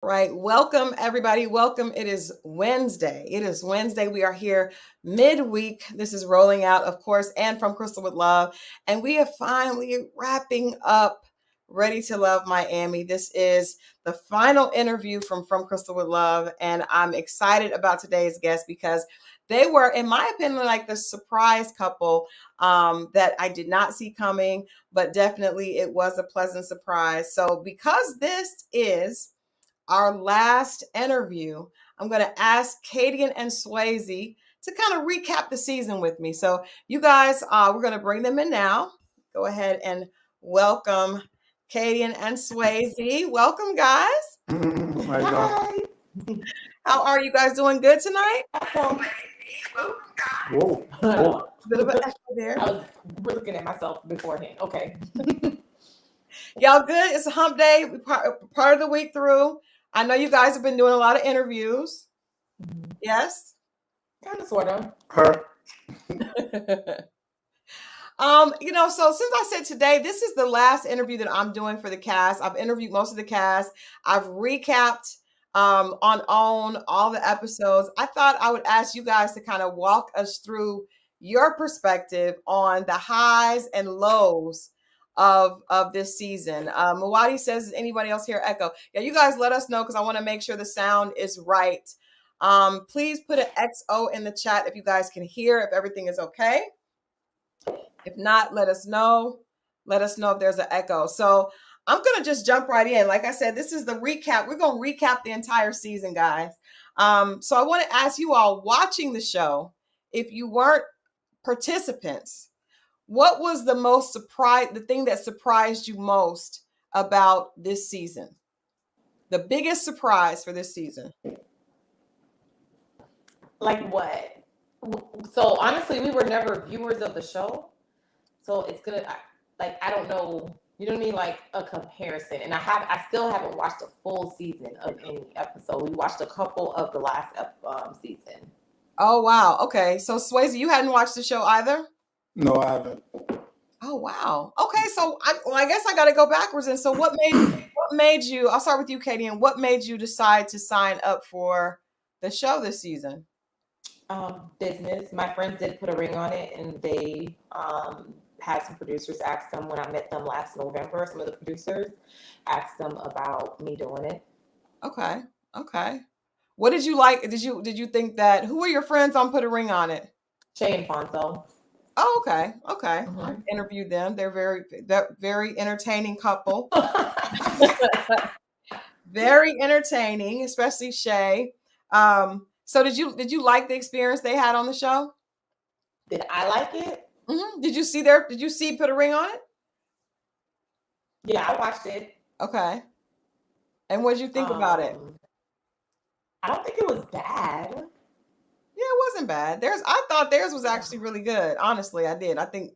Right. Welcome, everybody. Welcome. It is Wednesday. It is Wednesday. We are here midweek. This is rolling out, of course, and from Crystal with Love. And we are finally wrapping up Ready to Love Miami. This is the final interview from Crystal with Love. And I'm excited about today's guest because they were, in my opinion, like the surprise couple that I did not see coming, but definitely it was a pleasant surprise. So because this is our last interview, I'm going to ask Kadian and Swasey to kind of recap the season with me. So, you guys, we're going to bring them in now. Go ahead and welcome Kadian and Swasey. Welcome, guys. Hi. How are you guys doing? Good tonight? Whoa. Bit of an echo there. I was looking at myself beforehand. Okay. Y'all good? It's a hump day. We part of the week through. I know you guys have been doing a lot of interviews. Yes? Kind of, sort of. Her. So since I said today, this is the last interview that I'm doing for the cast. I've interviewed most of the cast. I've recapped on all the episodes. I thought I would ask you guys to kind of walk us through your perspective on the highs and lows of this season. Mawadi says, is anybody else hear echo? Yeah, you guys let us know because I want to make sure the sound is right. Please put an XO in the chat if you guys can hear, if everything is okay. If not, let us know. Let us know if there's an echo. So I'm going to just jump right in. Like I said, this is the recap. We're going to recap the entire season, guys. So I want to ask you all watching the show, if you weren't participants, what was the thing that surprised you most about this season? The biggest surprise for this season? Like what? So honestly, we were never viewers of the show. So it's gonna, I don't know, you know what I mean? Like a comparison. And I still haven't watched a full season of any episode. We watched a couple of the last season. Oh, wow. Okay. So Swasey, you hadn't watched the show either? No, I haven't. Oh, wow. Okay, so I guess I got to go backwards. And so what made you, I'll start with you, Katie, and what made you decide to sign up for the show this season? Business. My friends did put a ring on it, and they had some producers ask them when I met them last November. Some of the producers asked them about me doing it. Okay. What did you like? Did you think that, who were your friends on Put a Ring on It? Shay and Fonzo. Oh, okay. Mm-hmm. I interviewed them. They're very entertaining couple. Very entertaining, especially Shay. So did you like the experience they had on the show? Did I like it? Mm-hmm. Did you see Put a Ring on It? Yeah, I watched it. Okay. And what did you think about it? I don't think it was bad. Yeah, it wasn't bad. I thought theirs was actually really good. Honestly, I did. I think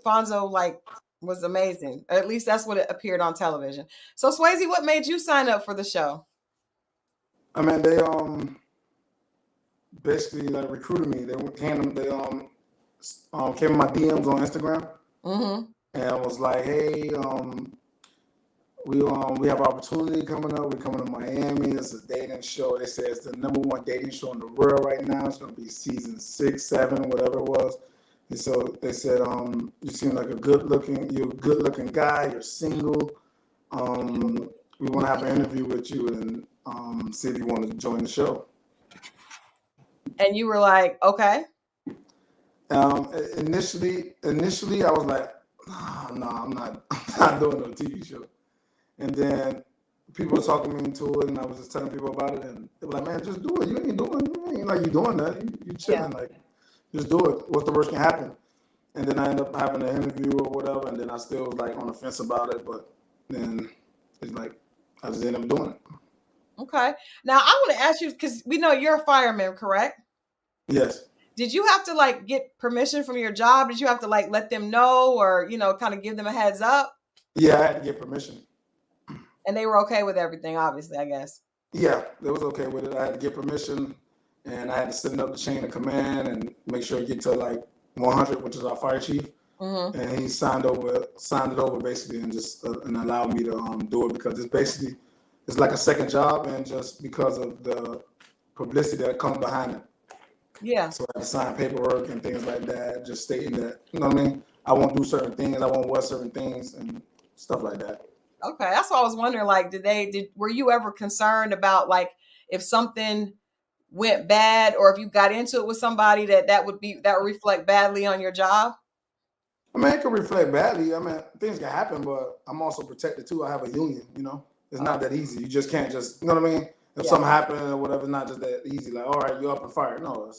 Fonzo was amazing. At least that's what it appeared on television. So Swasey, what made you sign up for the show? I mean, they basically recruited me. They came in my DMs on Instagram, and was like, "Hey, we have an opportunity coming up. We're coming to Miami. It's a dating show. They say it's the #1 dating show in the world right now. It's going to be season 6, 7, whatever it was." And so they said, "You seem like you're a good-looking guy. You're single. We want to have an interview with you and see if you want to join the show." And you were like, "Okay." Initially, I was like, "No, I'm not doing no TV show." And then people were talking me into it, and I was just telling people about it, and they were like, "Man, just do it. You ain't like you doing that. You chilling. Like, just do it. What's the worst can happen?" And then I ended up having an interview or whatever, and then I still was like on the fence about it, but then it's like I just ended up doing it. Okay. Now I want to ask you, because we know you're a fireman, correct? Yes. Did you have to get permission from your job? Did you have to let them know, or kind of give them a heads up? Yeah, I had to get permission. And they were okay with everything, obviously, I guess. Yeah, they was okay with it. I had to get permission, and I had to send up the chain of command and make sure it get to 100, which is our fire chief. Mm-hmm. And he signed it over basically, and just and allowed me to do it, because it's it's like a second job, and just because of the publicity that comes behind it. Yeah. So I have to sign paperwork and things like that, just stating that, you know what I mean? I won't do certain things, I won't wear certain things and stuff like that. Okay, that's what I was wondering. Like, were you ever concerned about like if something went bad, or if you got into it with somebody that would reflect badly on your job? I mean, it could reflect badly. I mean, things can happen, but I'm also protected too. I have a union, you know? It's not that easy. You just can't just, you know what I mean? If something happened or whatever, it's not just that easy. Like, all right, you're up and fired. No,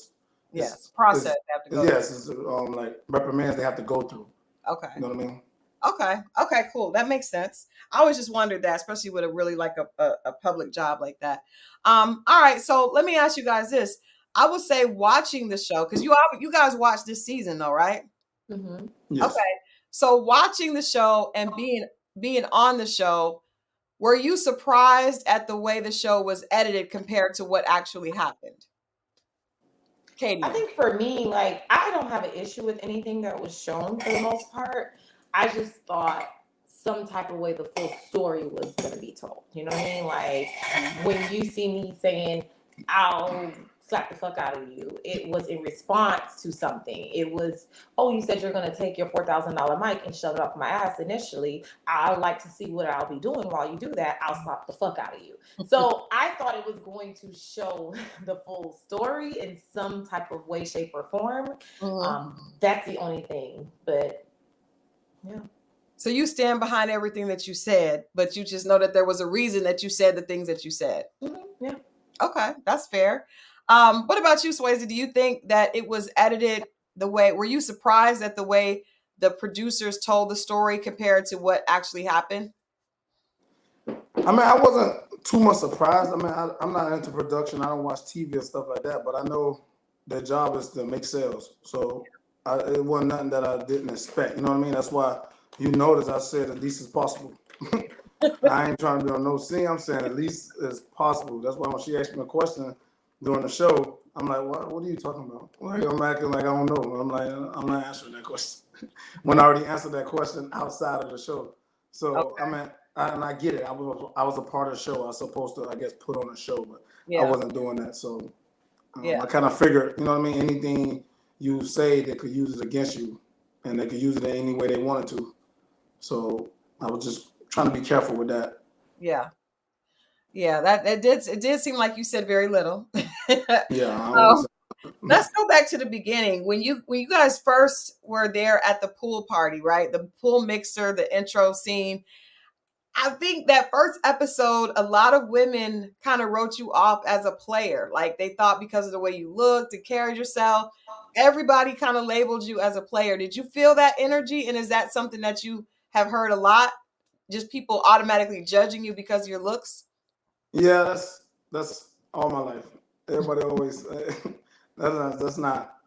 it's process they have to go through. Yes, it's like reprimands they have to go through. Okay. You know what I mean? Okay, cool. That makes sense. I always just wondered that, especially with a really like a public job like that. All right, so let me ask you guys this. I would say watching the show, because you guys watched this season though, right? Mm-hmm. Yes. Okay. So watching the show and being on the show, were you surprised at the way the show was edited compared to what actually happened? Katie. I think for me, like, I don't have an issue with anything that was shown for the most part. I just thought some type of way the full story was going to be told. You know what I mean? Like, when you see me saying, I'll slap the fuck out of you, it was in response to something. It was, oh, you said you're going to take your $4,000 mic and shove it up my ass initially. I would like to see what I'll be doing while you do that. I'll slap the fuck out of you. So I thought it was going to show the full story in some type of way, shape, or form. That's the only thing. But yeah. So you stand behind everything that you said, but you just know that there was a reason that you said the things that you said. Yeah. Okay, that's fair. What about you, Swasey? Do you think that it was edited the way? Were you surprised at the way the producers told the story compared to what actually happened? I mean, I wasn't too much surprised. I mean, I'm not into production. I don't watch TV and stuff like that, but I know their job is to make sales. So it wasn't nothing that I didn't expect. You know what I mean? That's why you notice I said at least as possible. I ain't trying to be on no scene. I'm saying at least as possible. That's why when she asked me a question during the show, I'm like, what are you talking about? Like, I'm acting like I don't know. I'm like, I'm not answering that question. When I already answered that question outside of the show. So, I mean, and I get it. I was a part of the show. I was supposed to, I guess, put on a show, but I wasn't doing that. So I kind of figured, you know what I mean? Anything you say, they could use it against you, and they could use it in any way they wanted to. So I was just trying to be careful with that. Yeah. That it did seem like you said very little. Let's go back to the beginning. When you guys first were there at the pool party, right? The pool mixer, the intro scene. I think that first episode, a lot of women kind of wrote you off as a player. Like they thought because of the way you looked and carried yourself, everybody kind of labeled you as a player. Did you feel that energy? And is that something that you have heard a lot? Just people automatically judging you because of your looks? Yeah, that's all my life. Everybody always that's not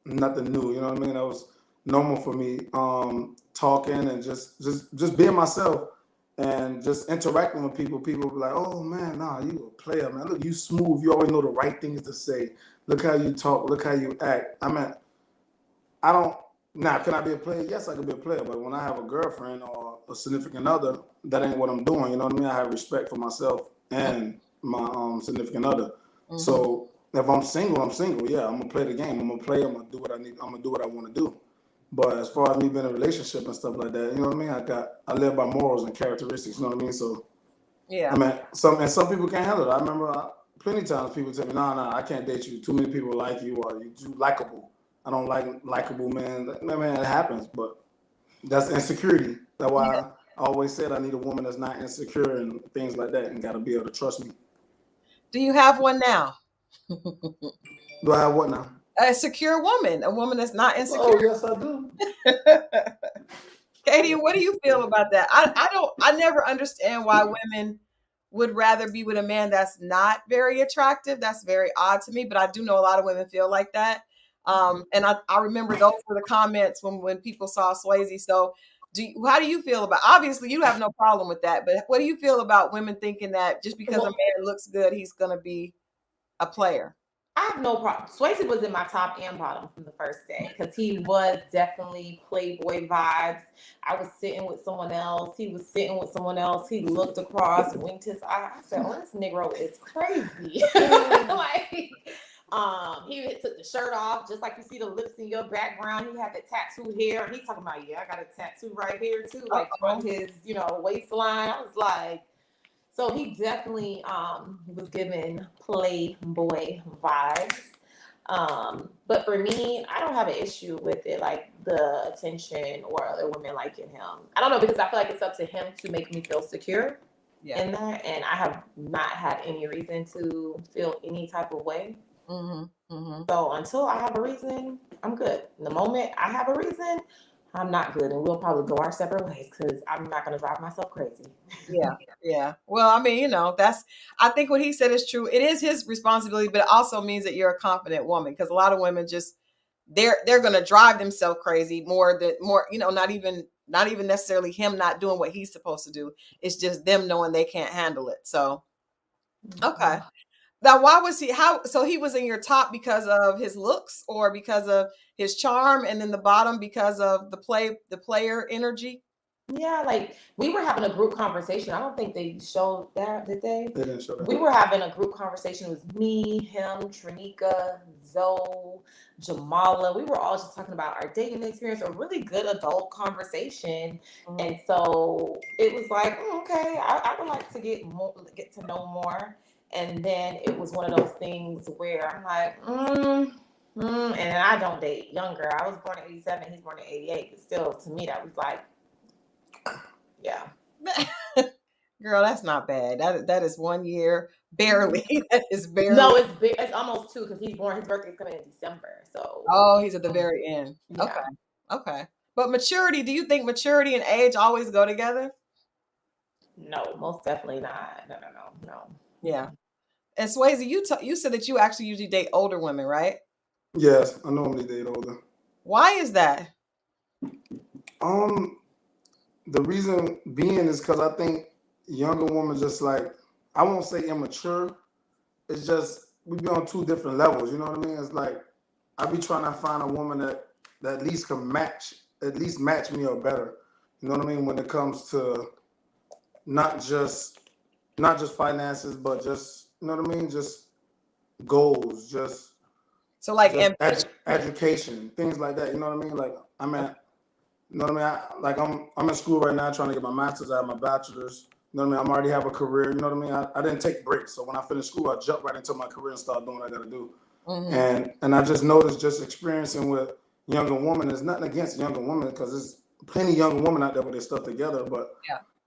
nothing new. You know what I mean? That was normal for me. Talking and just being myself and just interacting with people. People be like, "Oh man, nah, you a player, man. Look, you smooth. You always know the right things to say. Look how you talk. Look how you act." I mean, I don't. Now, can I be a player? Yes, I can be a player. But when I have a girlfriend or a significant other, that ain't what I'm doing. You know what I mean? I have respect for myself and my significant other. Mm-hmm. So if I'm single, I'm single. Yeah, I'm gonna play the game. I'm gonna play. I'm gonna do what I need. I'm gonna do what I want to do. But as far as me being in a relationship and stuff like that, you know what I mean? I live by morals and characteristics. You know what I mean? So yeah. I mean, some people can't handle it. I remember plenty of times people tell me, "No, I can't date you. Too many people like you, or you too likable. I don't like likable men." Man, it happens, but that's insecurity. That's why I always said I need a woman that's not insecure and things like that, and got to be able to trust me. Do you have one now? Do I have what now? A secure woman, a woman that's not insecure. Oh, yes, I do. Katie, what do you feel about that? I never understand why women would rather be with a man that's not very attractive. That's very odd to me, but I do know a lot of women feel like that. And I remember those were the comments when people saw Swasey. So how do you feel about, obviously you have no problem with that, but what do you feel about women thinking that just because a man looks good, he's going to be a player? I have no problem. Swayze was in my top and bottom from the first day because he was definitely Playboy vibes. I was sitting with someone else. He was sitting with someone else. He looked across, winked his eye. I said, "Oh, this Negro is crazy." Like, he took the shirt off, just like you see the lips in your background. He had the tattooed hair. He's talking about, yeah, I got a tattoo right here too, like on his, waistline. I was like. So he definitely was giving Playboy vibes. But for me, I don't have an issue with it, like the attention or other women liking him. I don't know, because I feel like it's up to him to make me feel secure in that. And I have not had any reason to feel any type of way. So until I have a reason, I'm good. The moment I have a reason, I'm not good, and we'll probably go our separate ways because I'm not going to drive myself crazy. Yeah. Well, I mean, I think what he said is true. It is his responsibility, but it also means that you're a confident woman, because a lot of women just, they're going to drive themselves crazy more, not even necessarily him not doing what he's supposed to do. It's just them knowing they can't handle it. So, okay. Now, why was so he was in your top because of his looks or because of his charm, and then the bottom because of the player energy? Yeah, like we were having a group conversation. I don't think they showed that, did they? They didn't show that. We were having a group conversation. It was me, him, Trinika, Zoe, Jamala. We were all just talking about our dating experience, a really good adult conversation. And so it was like, okay, I would like to get to know more. And then it was one of those things where I'm like, and I don't date younger. I was born in 87, he's born in 88. But still, to me, that was like, yeah. Girl, that's not bad. That is 1 year, barely. That is barely. No, it's almost 2 because he's born. His birthday's coming in December. So. Oh, he's at the very end. Yeah. Okay. But maturity, do you think maturity and age always go together? No, most definitely not. No. Yeah. And Swayze, you said that you actually usually date older women, right? Yes, I normally date older. Why is that? The reason being is because I think younger women just like, I won't say immature. It's just we be on 2 different levels. You know what I mean? It's like I be trying to find a woman that at least can match me or better. You know what I mean? When it comes to not just finances, but just, you know what I mean? Just goals, just so like education, things like that. You know what I mean? Like you know what I mean? I'm in school right now trying to get my master's. I have my bachelor's. You know what I mean? I already have a career. You know what I mean? I didn't take breaks. So when I finished school, I jumped right into my career and started doing what I got to do. And I just noticed, just experiencing with younger women, there's nothing against younger women, because there's plenty of younger women out there with their stuff together. But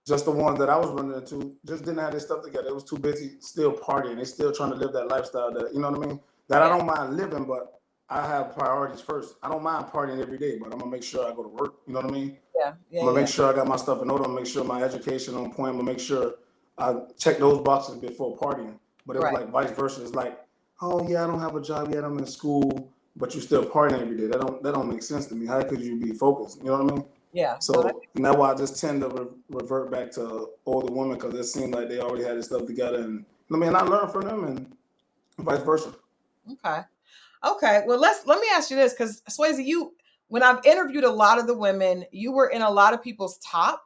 just the ones that I was running into just didn't have their stuff together. It was too busy still partying. They still trying to live that lifestyle that, you know what I mean? That I don't mind living, but I have priorities first. I don't mind partying every day, but I'm gonna make sure I go to work. You know what I mean? I'm gonna make sure I got my stuff in order. I'm gonna make sure my education on point. I'm gonna make sure I check those boxes before partying. But it was like vice versa. It's like, oh yeah, I don't have a job yet. I'm in school, but you still partying every day. That don't make sense to me. How could you be focused? You know what I mean? Yeah. So that's why I just tend to revert back to older women, because it seemed like they already had this stuff together, and I mean, I learned from them, and vice versa. Okay. Well, let me ask you this, because Swayze, when I've interviewed a lot of the women, you were in a lot of people's top.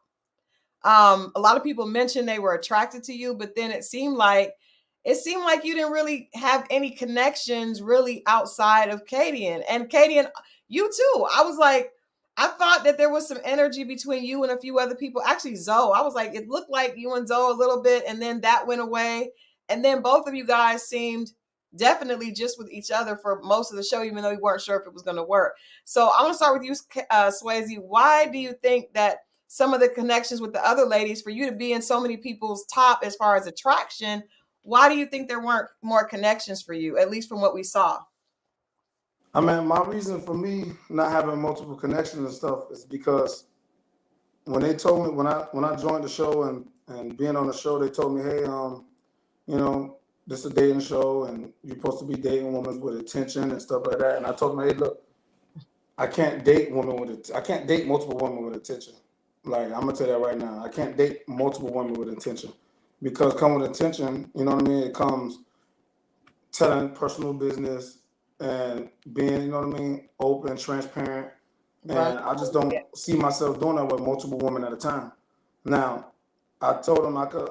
A lot of people mentioned they were attracted to you, but then it seemed like you didn't really have any connections really outside of Kadian. And Kadian, you too. I was like, I thought that there was some energy between you and a few other people. Actually, Zoe, I was like, it looked like you and Zoe a little bit, and then that went away. And then both of you guys seemed definitely just with each other for most of the show, even though we weren't sure if it was going to work. So I'm going to start with you, Swayze. Why do you think that some of the connections with the other ladies, for you to be in so many people's top as far as attraction, why do you think there weren't more connections for you, at least from what we saw? I mean, my reason for me not having multiple connections and stuff is because when they told me, when I joined the show and being on the show, they told me, hey, you know, this is a dating show and you're supposed to be dating women with attention and stuff like that. And I told them, hey, look, I can't date multiple women with attention. Like, I'm gonna tell you that right now. I can't date multiple women with attention, because come with attention, you know what I mean? It comes telling personal business and being, you know what I mean, open, transparent. And I just don't see myself doing that with multiple women at a time. Now, I told him I could,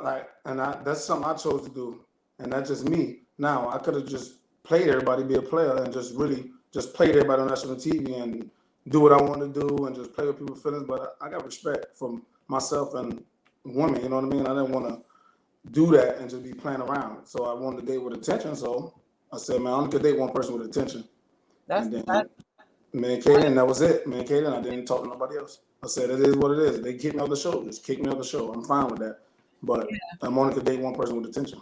that's something I chose to do, and that's just me. Now, I could have just played everybody, be a player, and just really just played everybody on national TV and do what I want to do and just play with people's feelings. But I got respect from myself and women, you know what I mean? I didn't want to do that and just be playing around. So I wanted to date with attention. So I said, man, I only could date one person with attention. And then me and Kadian, that was it. Me and Kadian, I didn't talk to nobody else. I said, it is what it is. They kicked me off the show. Just kick me off the show. I'm fine with that. But I'm only could date one person with attention.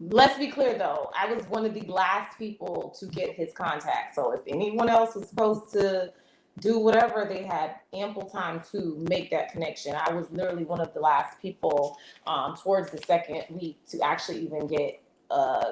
Let's be clear, though. I was one of the last people to get his contact. So if anyone else was supposed to do whatever, they had ample time to make that connection. I was literally one of the last people towards the second week to actually even get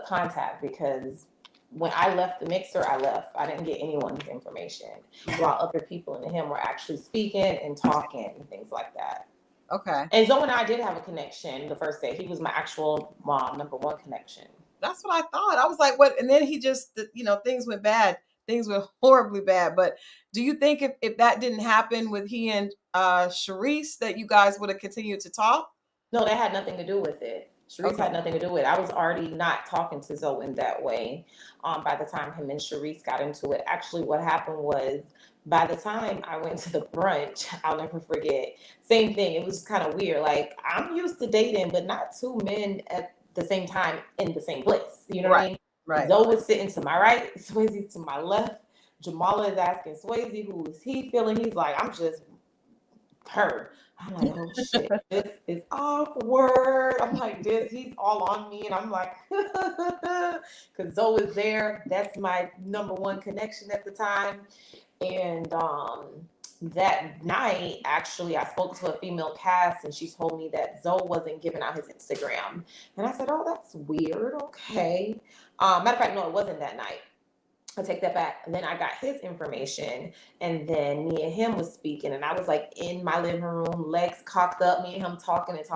contact, because when I left the mixer, I left. I didn't get anyone's information, while other people and him were actually speaking and talking and things like that. Okay. And Zoe and I did have a connection the first day. He was my actual number one connection. That's what I thought. I was like, what? And then he just, things went bad. Things went horribly bad. But do you think if that didn't happen with he and Charisse, that you guys would have continued to talk? No, that had nothing to do with it. Charisse had nothing to do with it. I was already not talking to Zoe in that way by the time him and Charisse got into it. Actually, what happened was, by the time I went to the brunch, I'll never forget, same thing. It was kind of weird. Like, I'm used to dating, but not two men at the same time in the same place. You know what I mean? Right. Zoe was sitting to my right, Swasey to my left. Jamala is asking Swasey, who is he feeling? He's like, I'm just her. I'm like, oh shit, this is awkward. I'm like, he's all on me. And I'm like, because Zoe is there. That's my number one connection at the time. And that night, actually, I spoke to a female cast, and she told me that Zoe wasn't giving out his Instagram. And I said, oh, that's weird. Okay. Matter of fact, no, it wasn't that night. I take that back. And then I got his information, and then me and him was speaking, and I was like in my living room, legs cocked up, me and him talking, like,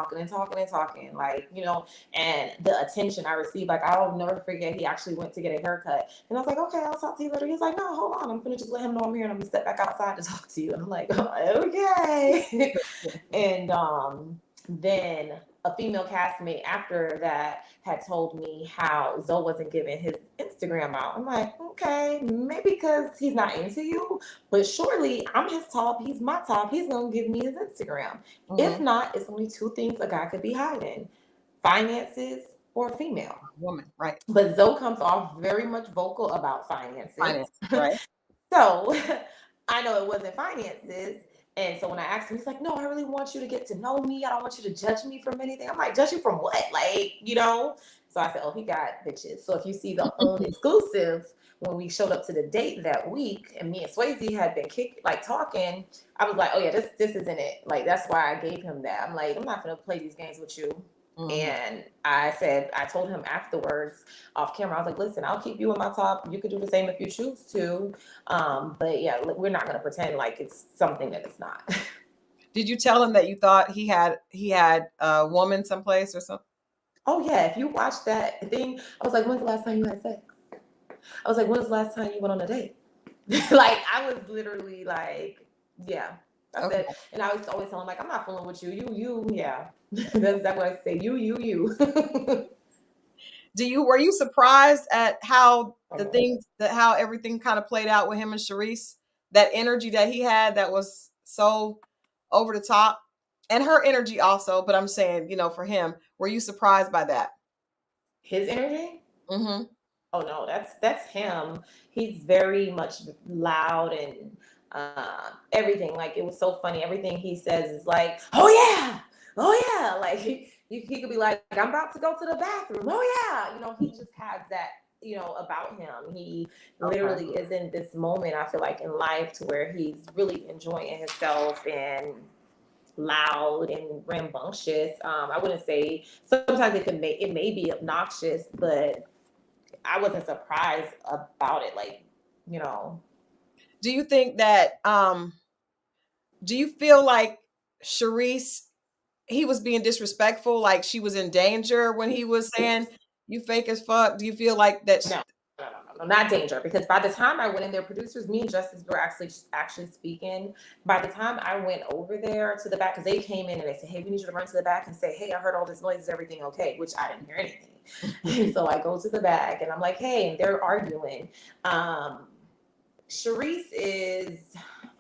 and the attention I received, like, I'll never forget, he actually went to get a haircut, and I was like, okay, I'll talk to you later. He's like, no, hold on, I'm gonna just let him know I'm here, and I'm gonna step back outside to talk to you. And I'm like, oh, okay. And then a female castmate after that had told me how Zoe wasn't giving his Instagram out. I'm like, okay, maybe because he's not into you, but surely I'm his top, he's my top, he's gonna give me his Instagram. If not, it's only two things a guy could be hiding: finances or female. Woman, right. But Zoe comes off very much vocal about finances. Right. So I know it wasn't finances. And so when I asked him, he's like, no, I really want you to get to know me. I don't want you to judge me from anything. I'm like, judge you from what? Like, So I said, oh, he got bitches. So if you see the own exclusive, when we showed up to the date that week, and me and Swasey had been talking, I was like, oh yeah, this isn't it. Like, that's why I gave him that. I'm like, I'm not going to play these games with you. And I told him afterwards off camera, I was like, listen, I'll keep you in my top. You could do the same if you choose to. But yeah, we're not going to pretend like it's something that it's not. Did you tell him that you thought he had a woman someplace or something? Oh yeah. If you watch that thing, I was like, when's the last time you had sex? I was like, when's the last time you went on a date? Like, I was literally like, yeah. I said, and I was always telling him, like, I'm not fooling with you. You, yeah. That's exactly what I say. You. Were you surprised at how how everything kind of played out with him and Charisse? That energy that he had that was so over the top, and her energy also. But I'm saying, for him, were you surprised by that? His energy? Mm-hmm. Oh no, that's him. He's very much loud and everything. Like, it was so funny. Everything he says is like, oh yeah. Like, he could be like, I'm about to go to the bathroom. Oh yeah. He just has that, about him. He literally is in this moment, I feel like, in life, to where he's really enjoying himself and loud and rambunctious. I wouldn't say, sometimes it may be obnoxious, but I wasn't surprised about it. Like, Do you think that, do you feel like Charisse, he was being disrespectful, like she was in danger when he was saying, You fake as fuck. Do you feel like that? No, not danger. Because by the time I went in there, producers, me and Justice were actually speaking. By the time I went over there to the back, because they came in and they said, "Hey, we need you to run to the back and say, hey, I heard all this noise. Is everything okay?" Which I didn't hear anything. So I go to the back and I'm like, "Hey," and they're arguing. Charisse is,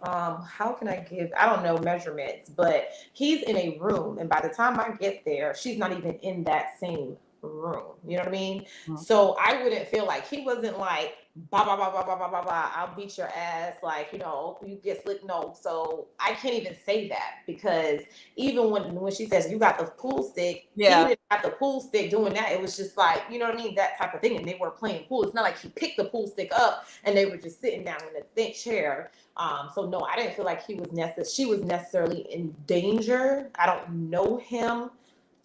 how can I give, I don't know measurements, but he's in a room. And by the time I get there, she's not even in that same room. You know what I mean? Okay. So I wouldn't feel like, he wasn't like, bah, bah, bah, bah, bah, bah, bah, bah, I'll beat your ass. Like, you know, you get slick. No. So I can't even say that, because even when she says you got the pool stick, Yeah. he didn't have the pool stick doing that. It was just like, you know what I mean? That type of thing. And they were playing pool. It's not like he picked the pool stick up and they were just sitting down in a thick chair. So no, I didn't feel like she was necessarily in danger. I don't know him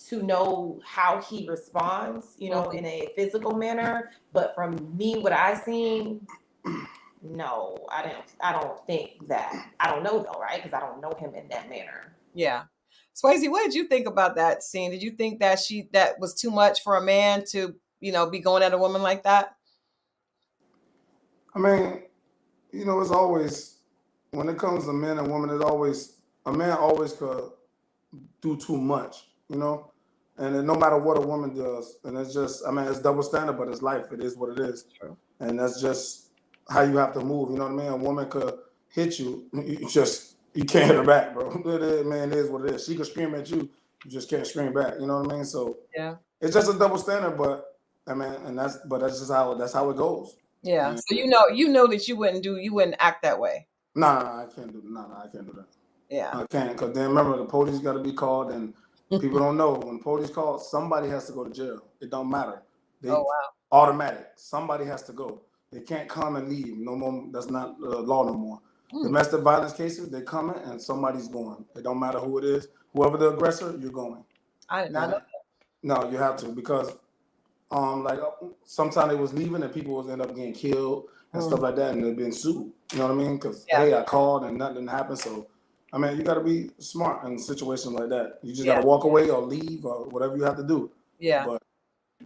to know how he responds, you know, in a physical manner. But from me, what I seen, no, I don't think that. I don't know though, right? Because I don't know him in that manner. Yeah. Swasey, what did you think about that scene? Did you think that that was too much for a man to, you know, be going at a woman like that? I mean, you know, it's always, when it comes to men and women, a man always could do too much, you know? And no matter what a woman does, and it's just, I mean, it's double standard, but it's life. It is what it is. True. And that's just how you have to move. You know what I mean? A woman could hit you, you can't hit her back, bro. Man, it is what it is. She could scream at you, you just can't scream back. You know what I mean? So yeah, it's just a double standard, but I mean, that's just how it goes. Yeah. And, so you know that you wouldn't act that way. Nah, I can't do that. Yeah. I can't, because then remember, the police got to be called, and people don't know, when police call, somebody has to go to jail. It don't matter. Oh wow. Automatic. Somebody has to go. They can't come and leave. No more. That's not law no more. Domestic violence cases, they coming and somebody's going. It don't matter who it is. Whoever the aggressor, you're going. I did not know that. No, you have to, because like sometimes they was leaving and people was end up getting killed and stuff like that, and they've been sued. You know what I mean? Because hey, I called and nothing happened. So I mean, you got to be smart in situations like that. You just got to walk away or leave or whatever you have to do. Yeah. But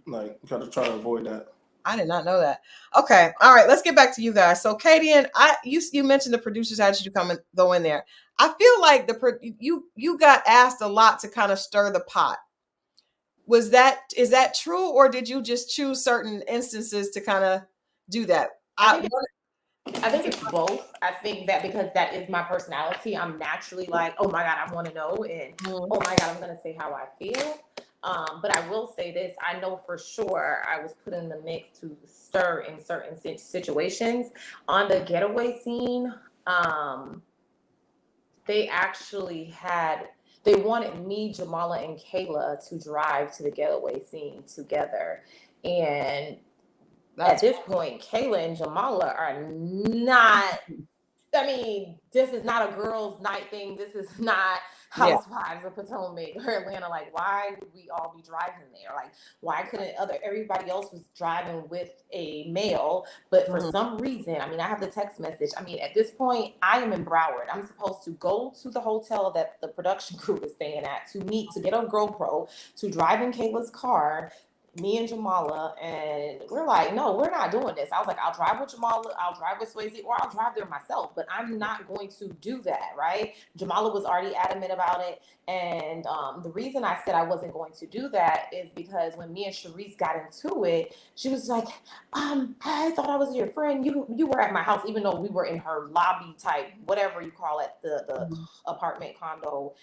like, you got to try to avoid that. I did not know that. Okay. All right. Let's get back to you guys. So Kadian, you mentioned the producers asked you to go in there. I feel like you got asked a lot to kind of stir the pot. Is that true, or did you just choose certain instances to kind of do that? I think it's both. I think that because that is my personality, I'm naturally like, oh my God, I want to know, and oh my God, I'm going to say how I feel. But I will say this, I know for sure I was put in the mix to stir in certain situations. On the getaway scene, they wanted me, Jamala, and Kayla to drive to the getaway scene together. And at this point, Kayla and Jamala are not, I mean, this is not a girls' night thing. This is not Housewives of Potomac or Atlanta. Like, why would we all be driving there? Like, why couldn't everybody else was driving with a male, but for some reason, I mean, I have the text message. I mean, at this point, I am in Broward. I'm supposed to go to the hotel that the production crew is staying at to get a GoPro, to drive in Kayla's car, me and Jamala, and we're like, no, we're not doing this. I was like, I'll drive with Jamala, I'll drive with Swasey, or I'll drive there myself, but I'm not going to do that, right? Jamala was already adamant about it, and the reason I said I wasn't going to do that is because when me and Charisse got into it, she was like, I thought I was your friend. You were at my house, even though we were in her lobby type, whatever you call it, the apartment condo,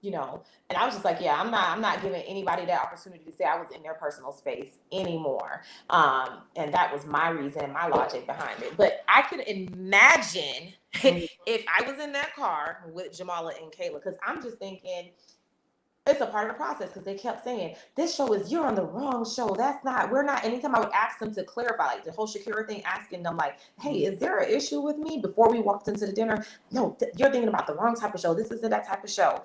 you know, and I was just like, yeah, I'm not giving anybody that opportunity to say I was in their personal space anymore. And that was my reason, my logic behind it. But I could imagine if I was in that car with Jamala and Kayla, because I'm just thinking it's a part of the process, because they kept saying, this show you're on the wrong show. We're not. Anytime I would ask them to clarify, like the whole Shakira thing, asking them like, hey, is there an issue with me before we walked into the dinner? No, you're thinking about the wrong type of show. This isn't that type of show.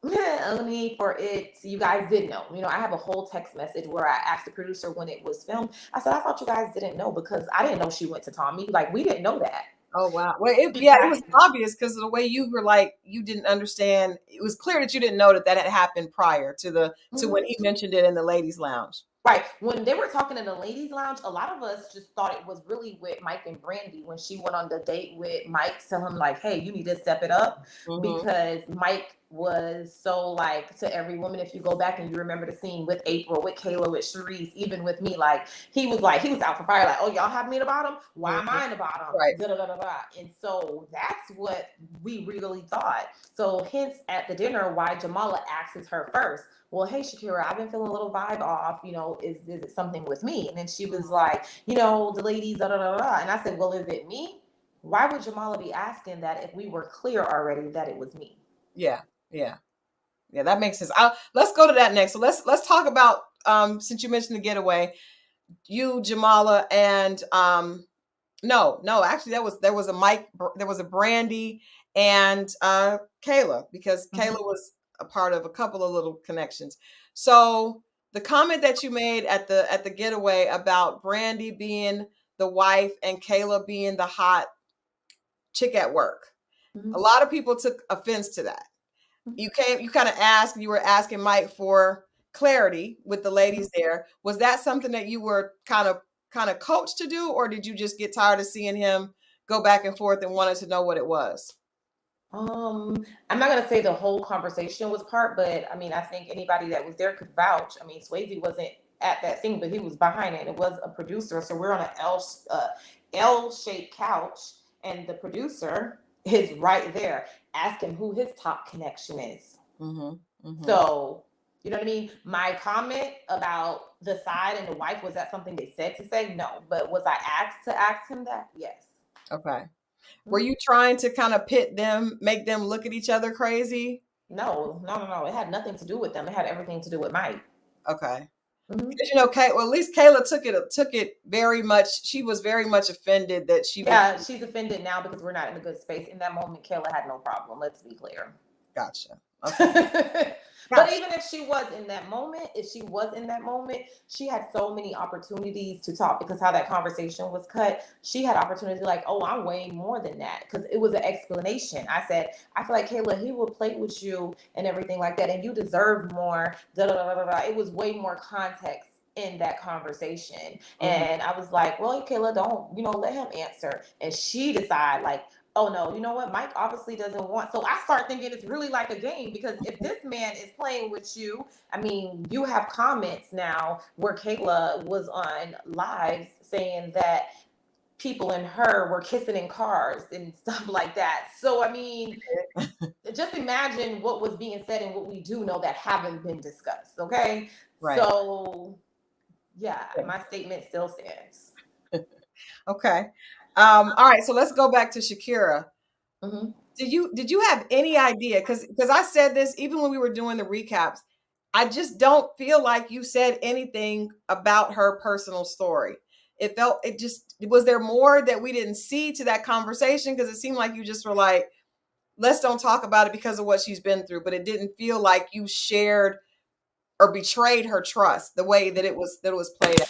Only for it, you guys did know. You know, I have a whole text message where I asked the producer when it was filmed. I said, I thought you guys didn't know, because I didn't know she went to Tommy. Like, we didn't know that. Oh wow. Well, yeah, it was Exactly. obvious because of the way you were like you didn't understand. It was clear that you didn't know that that had happened prior to the to when Mhm. he mentioned it in the ladies' lounge. Right. When they were talking in the ladies' lounge, a lot of us just thought it was really with Mike and Brandy when she went on the date with Mike, telling him like, "Hey, you need to step it up," Mm-hmm. because Mike was so like to every woman. If you go back and you remember the scene with April, with Kayla, with Charisse, even with me, like he was out for fire. Like, "Oh, y'all have me in the bottom. Why am Mm-hmm. I in the bottom?" Right. Da da da da da. And so that's what we really thought. So hence at the dinner, why Jamala asks her first, well, hey, Shakira, I've been feeling a little vibe off. Is it something with me? And then she was like, the ladies, da da da da. And I said, well, is it me? Why would Jamala be asking that if we were clear already that it was me? Yeah. Yeah. Yeah. That makes sense. Let's go to that next. So let's talk about since you mentioned the getaway, you, Jamala, and no, actually there was a Mike, there was a Brandy and Kayla because Mm-hmm. Kayla was a part of a couple of little connections. So the comment that you made at the getaway about Brandy being the wife and Kayla being the hot chick at work, Mm-hmm. a lot of people took offense to that. You kind of asked, you were asking Mike for clarity with the ladies there. Was that something that you were kind of coached to do, or did you just get tired of seeing him go back and forth and wanted to know what it was? I'm not gonna say the whole conversation was part, but I mean, I think anybody that was there could vouch. I mean, Swayze wasn't at that thing, but he was behind it. It was a producer, so we're on an L-shaped couch, and the producer is right there asking who his top connection is. Mm-hmm. Mm-hmm. So, you know what I mean? My comment about the side and the wife, was that something they said to say? No. But was I asked to ask him that? Yes. Okay. Were you trying to kind of pit them, make them look at each other crazy? No, no, no, no. It had nothing to do with them. It had everything to do with Mike. Okay. Mm-hmm. Because well, at least Kayla took it very much. She was very much offended that she would. Yeah, she's offended now because we're not in a good space. In that moment, Kayla had no problem. Let's be clear. Gotcha. Okay. But Gotcha. even if she was in that moment, she had so many opportunities to talk because how that conversation was cut, she had opportunity like, oh, I'm way more than that. Because it was an explanation. I said, I feel like Kayla, he will play with you and everything like that, and you deserve more. Da, da, da, da, da. It was way more context in that conversation. Mm-hmm. And I was like, well, Kayla, don't, let him answer. And she decided like, oh no, you know what? Mike obviously doesn't want. So I start thinking it's really like a game because if this man is playing with you, I mean, you have comments now where Kayla was on lives saying that people and her were kissing in cars and stuff like that. So I mean, just imagine what was being said and what we do know that haven't been discussed. Okay, Right. so yeah, my statement still stands. Okay. All right. So let's go back to Shakira. Mm-hmm. Did you have any idea? Because I said this even when we were doing the recaps. I just don't feel like you said anything about her personal story. Was there more that we didn't see to that conversation? Because it seemed like you just were like, let's don't talk about it because of what she's been through. But it didn't feel like you shared or betrayed her trust the way that it was played out.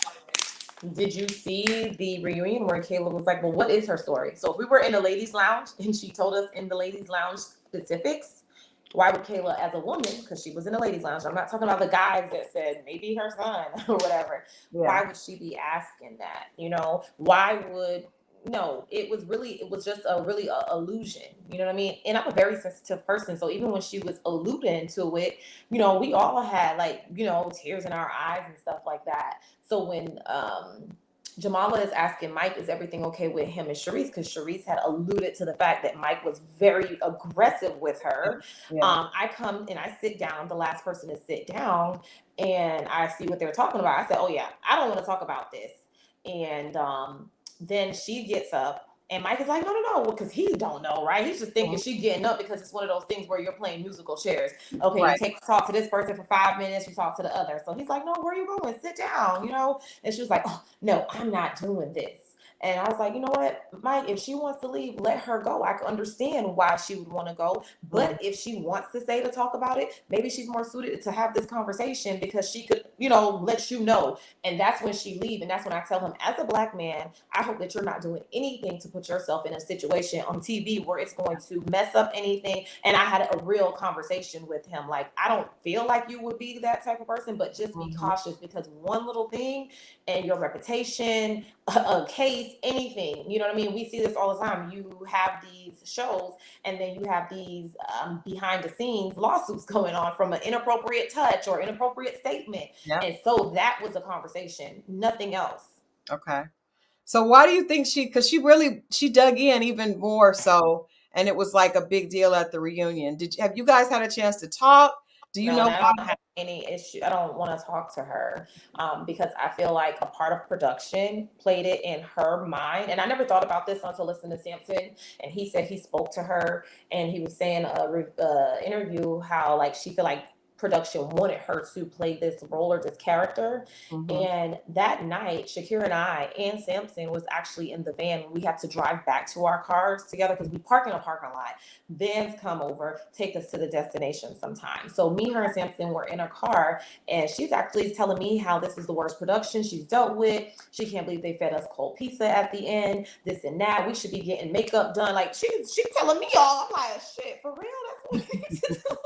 Did you see the reunion where Kayla was like, well, what is her story? So if we were in the ladies' lounge and she told us in the ladies' lounge specifics, why would Kayla, as a woman, because she was in the ladies' lounge, I'm not talking about the guys that said maybe her son or whatever, Yeah. why would she be asking that? Why would no, it was just a illusion, you know what I mean? And I'm a very sensitive person, so even when she was alluding to it, we all had like, tears in our eyes and stuff like that. So when Jamala is asking Mike, is everything okay with him and Charisse? Because Charisse had alluded to the fact that Mike was very aggressive with her. Yeah. I come and I sit down, the last person to sit down, and I see what they're talking about. I said, oh yeah, I don't want to talk about this. And then she gets up. And Mike is like, no, no, no, because he don't know, right? He's just thinking she's getting up because it's one of those things where you're playing musical chairs. Okay, Right. you talk to this person for 5 minutes, you talk to the other. So he's like, no, where are you going? Sit down, And she was like, oh, no, I'm not doing this. And I was like, you know what, Mike, if she wants to leave, let her go. I can understand why she would want to go. But if she wants to stay to talk about it, maybe she's more suited to have this conversation because she could, let you know. And that's when she leave. And that's when I tell him, as a Black man, I hope that you're not doing anything to put yourself in a situation on TV where it's going to mess up anything. And I had a real conversation with him. Like, I don't feel like you would be that type of person, but just be cautious, because one little thing and your reputation, a case, anything, you know what I mean? We see this all the time. You have these shows and then you have these behind the scenes lawsuits going on from an inappropriate touch or inappropriate statement. Yeah. And so that was a conversation, nothing else. Okay. So why do you think because she dug in even more so, and it was like a big deal at the reunion. Have you guys had a chance to talk? Do you No, know and I why? don't have any issue. I don't want to talk to her because I feel like a part of production played it in her mind. And I never thought about this until listening to Samson. And he said he spoke to her and he was saying interview how like she feel like production wanted her to play this role or this character. And that night, Shakira and I and Samson was actually in the van. We had to drive back to our cars together because we park in a parking lot. Vans come over, take us to the destination sometimes. So me, her, and Samson were in a car, and she's actually telling me how this is the worst production she's dealt with. She can't believe they fed us cold pizza at the end, this and that. We should be getting makeup done. Like she's telling me all. I'm like, shit, for real? That's what we need to do.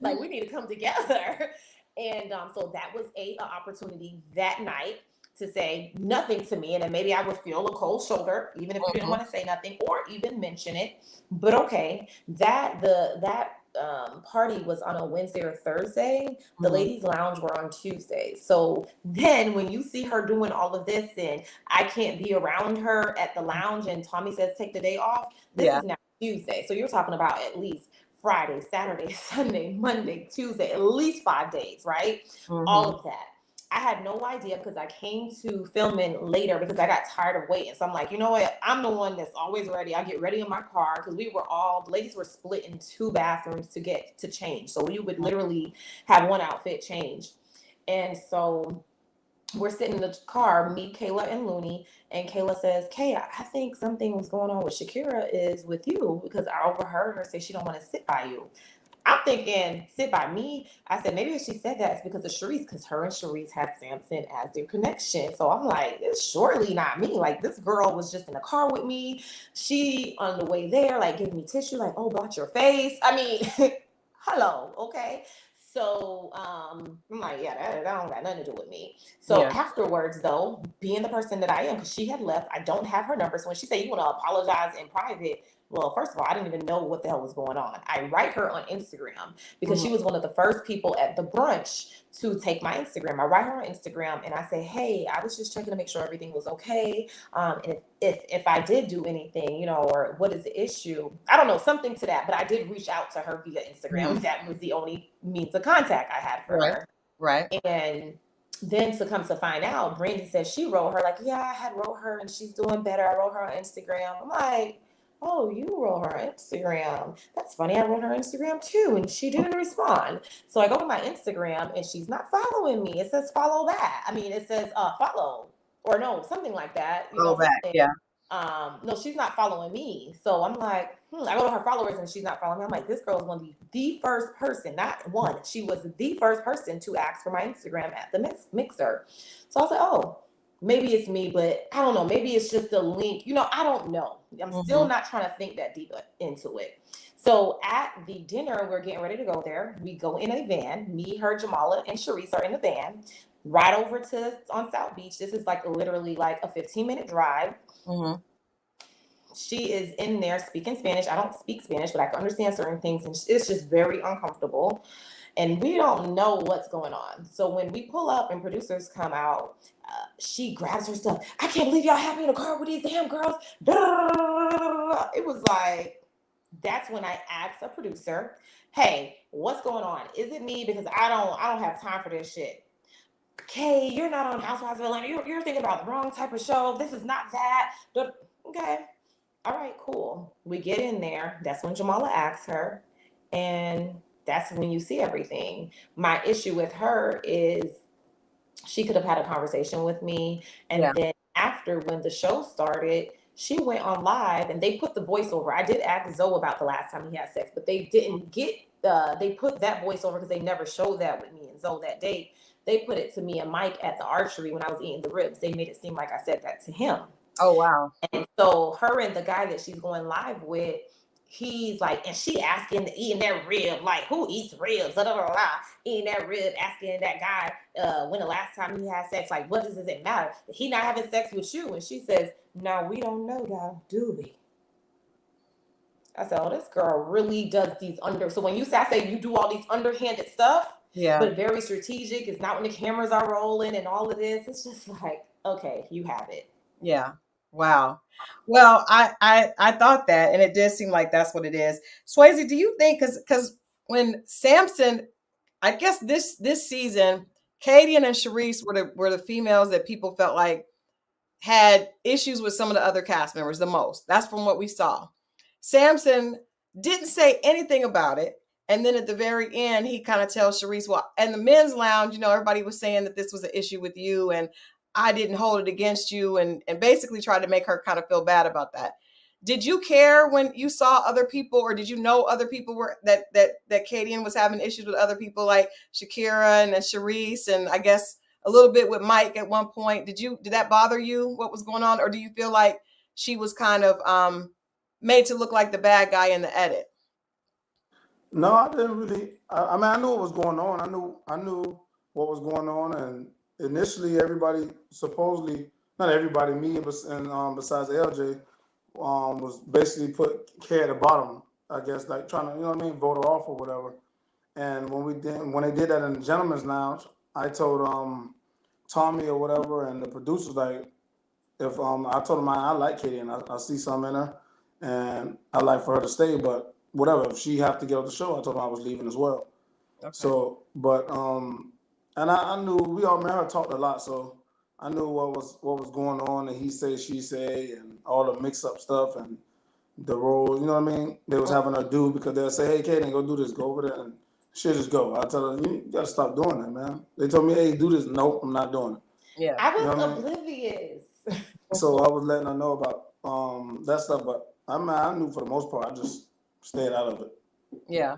Like, we need to come together. And so that was a opportunity that night to say nothing to me. And then maybe I would feel a cold shoulder, even if you didn't want to say nothing or even mention it. But okay, that party was on a Wednesday or Thursday. The ladies' lounge were on Tuesday. So then when you see her doing all of this and I can't be around her at the lounge and Tommy says take the day off, this is now Tuesday. So you're talking about at least Friday, Saturday, Sunday, Monday, Tuesday, at least 5 days, right? All of that. I had no idea because I came to filming later because I got tired of waiting. So I'm like, you know what? I'm the one that's always ready. I get ready in my car because the ladies were split in 2 bathrooms to get to change. So we would literally have one outfit change. And so we're sitting in the car, me, Kayla, and Looney, and Kayla says, Kay, I think something was going on with Shakira is with you because I overheard her say she don't want to sit by you. I'm thinking, sit by me. I said, maybe if she said that, it's because of Charisse, because her and Charisse had Samson as their connection. So I'm like, it's surely not me. Like, this girl was just in the car with me. She, on the way there, like, giving me tissue, like, oh, blot your face. I mean, hello, okay? So I'm like, yeah, that don't got nothing to do with me. So afterwards, though, being the person that I am, because she had left, I don't have her number. So when she said, you want to apologize in private, well, first of all, I didn't even know what the hell was going on. I write her on Instagram because she was one of the first people at the brunch to take my Instagram. I write her on Instagram and I say, hey, I was just checking to make sure everything was okay. And if I did do anything, or what is the issue? I don't know, something to that. But I did reach out to her via Instagram. That was the only means of contact I had for her. Right. And then to come to find out, Brandy said she wrote her, like, yeah, I had wrote her and she's doing better. I wrote her on Instagram. I'm like, oh, you wrote her on Instagram. That's funny. I wrote her on Instagram too, and she didn't respond. So I go to my Instagram, and she's not following me. It says follow that. I mean, it says follow, or no, something like that. Follow back, yeah. No, she's not following me. So I'm like, I go to her followers, and she's not following me. I'm like, this girl is going to be the first person, not one. She was the first person to ask for my Instagram at the mixer. So I was like, oh, maybe it's me, but I don't know. Maybe it's just a link. I don't know. I'm still not trying to think that deep into it. So at the dinner, we're getting ready to go there. We go in a van. Me, her, Jamala, and Charisse are in the van. Right over on South Beach. This is like literally like a 15-minute drive. She is in there speaking Spanish. I don't speak Spanish, but I can understand certain things. And it's just very uncomfortable. And we don't know what's going on. So when we pull up and producers come out, she grabs her stuff. I can't believe y'all have me in a car with these damn girls. It was like, that's when I asked a producer, hey, what's going on? Is it me? Because I don't have time for this shit. Okay, you're not on Housewives of Atlanta. You're thinking about the wrong type of show. This is not that. Okay. All right, cool. We get in there. That's when Jamala asks her. And that's when you see everything. My issue with her is she could have had a conversation with me. And Yeah. then after, when the show started, she went on live and they put the voiceover. I did ask Zoe about the last time he had sex, but they didn't get they put that voiceover because they never showed that with me and Zoe that date. They put it to me and Mike at the archery when I was eating the ribs. They made it seem like I said that to him. Oh, wow. And so her and the guy that she's going live with, he's like, and she asking, eating that rib, like, who eats ribs? Blah, blah, blah, blah. Eating that rib, asking that guy when the last time he had sex, like, what does it matter? He not having sex with you. And she says, no, we don't know that, do we? I said, oh, this girl really does these so when you say you do all these underhanded stuff, Yeah. but very strategic, it's not when the cameras are rolling and all of this, it's just like, okay, you have it. Yeah. Wow. Well, I thought that, and it did seem like that's what it is. Swasey, do you think because when Samson, I guess this season, Kadian and Charisse were the females that people felt like had issues with some of the other cast members the most. That's from what we saw. Samson didn't say anything about it. And then at the very end, he kind of tells Charisse, well, and the men's lounge, everybody was saying that this was an issue with you and I didn't hold it against you, and basically tried to make her kind of feel bad about that. Did you care when you saw other people, or did you know other people were that Kadian was having issues with other people like Shakira and Charisse, and I guess a little bit with Mike at one point? Did that bother you, what was going on? Or do you feel like she was kind of made to look like the bad guy in the edit? No, I didn't really. I mean, I knew what was going on. I knew what was going on, and initially, everybody supposedly, not everybody, me and besides LJ, was basically put K at the bottom. I guess, like trying to, vote her off or whatever. And when they did that in the gentleman's lounge, I told Tommy or whatever, and the producers, like, if I told him I like Katie and I see something in her, and I like for her to stay, but whatever, if she have to get off the show, I told him I was leaving as well. Okay. So, but and I knew we all met her, talked a lot, so I knew what was going on, and he say, she say, and all the mix up stuff and the role, you know what I mean? They was having her do, because they'll say, hey, Kaden, go do this, go over there, and she'll just go. I tell her, you gotta stop doing that, man. They told me, hey, do this. Nope, I'm not doing it. Yeah, I was oblivious. So I was letting her know about that stuff, but I knew for the most part. I just stayed out of it. Yeah.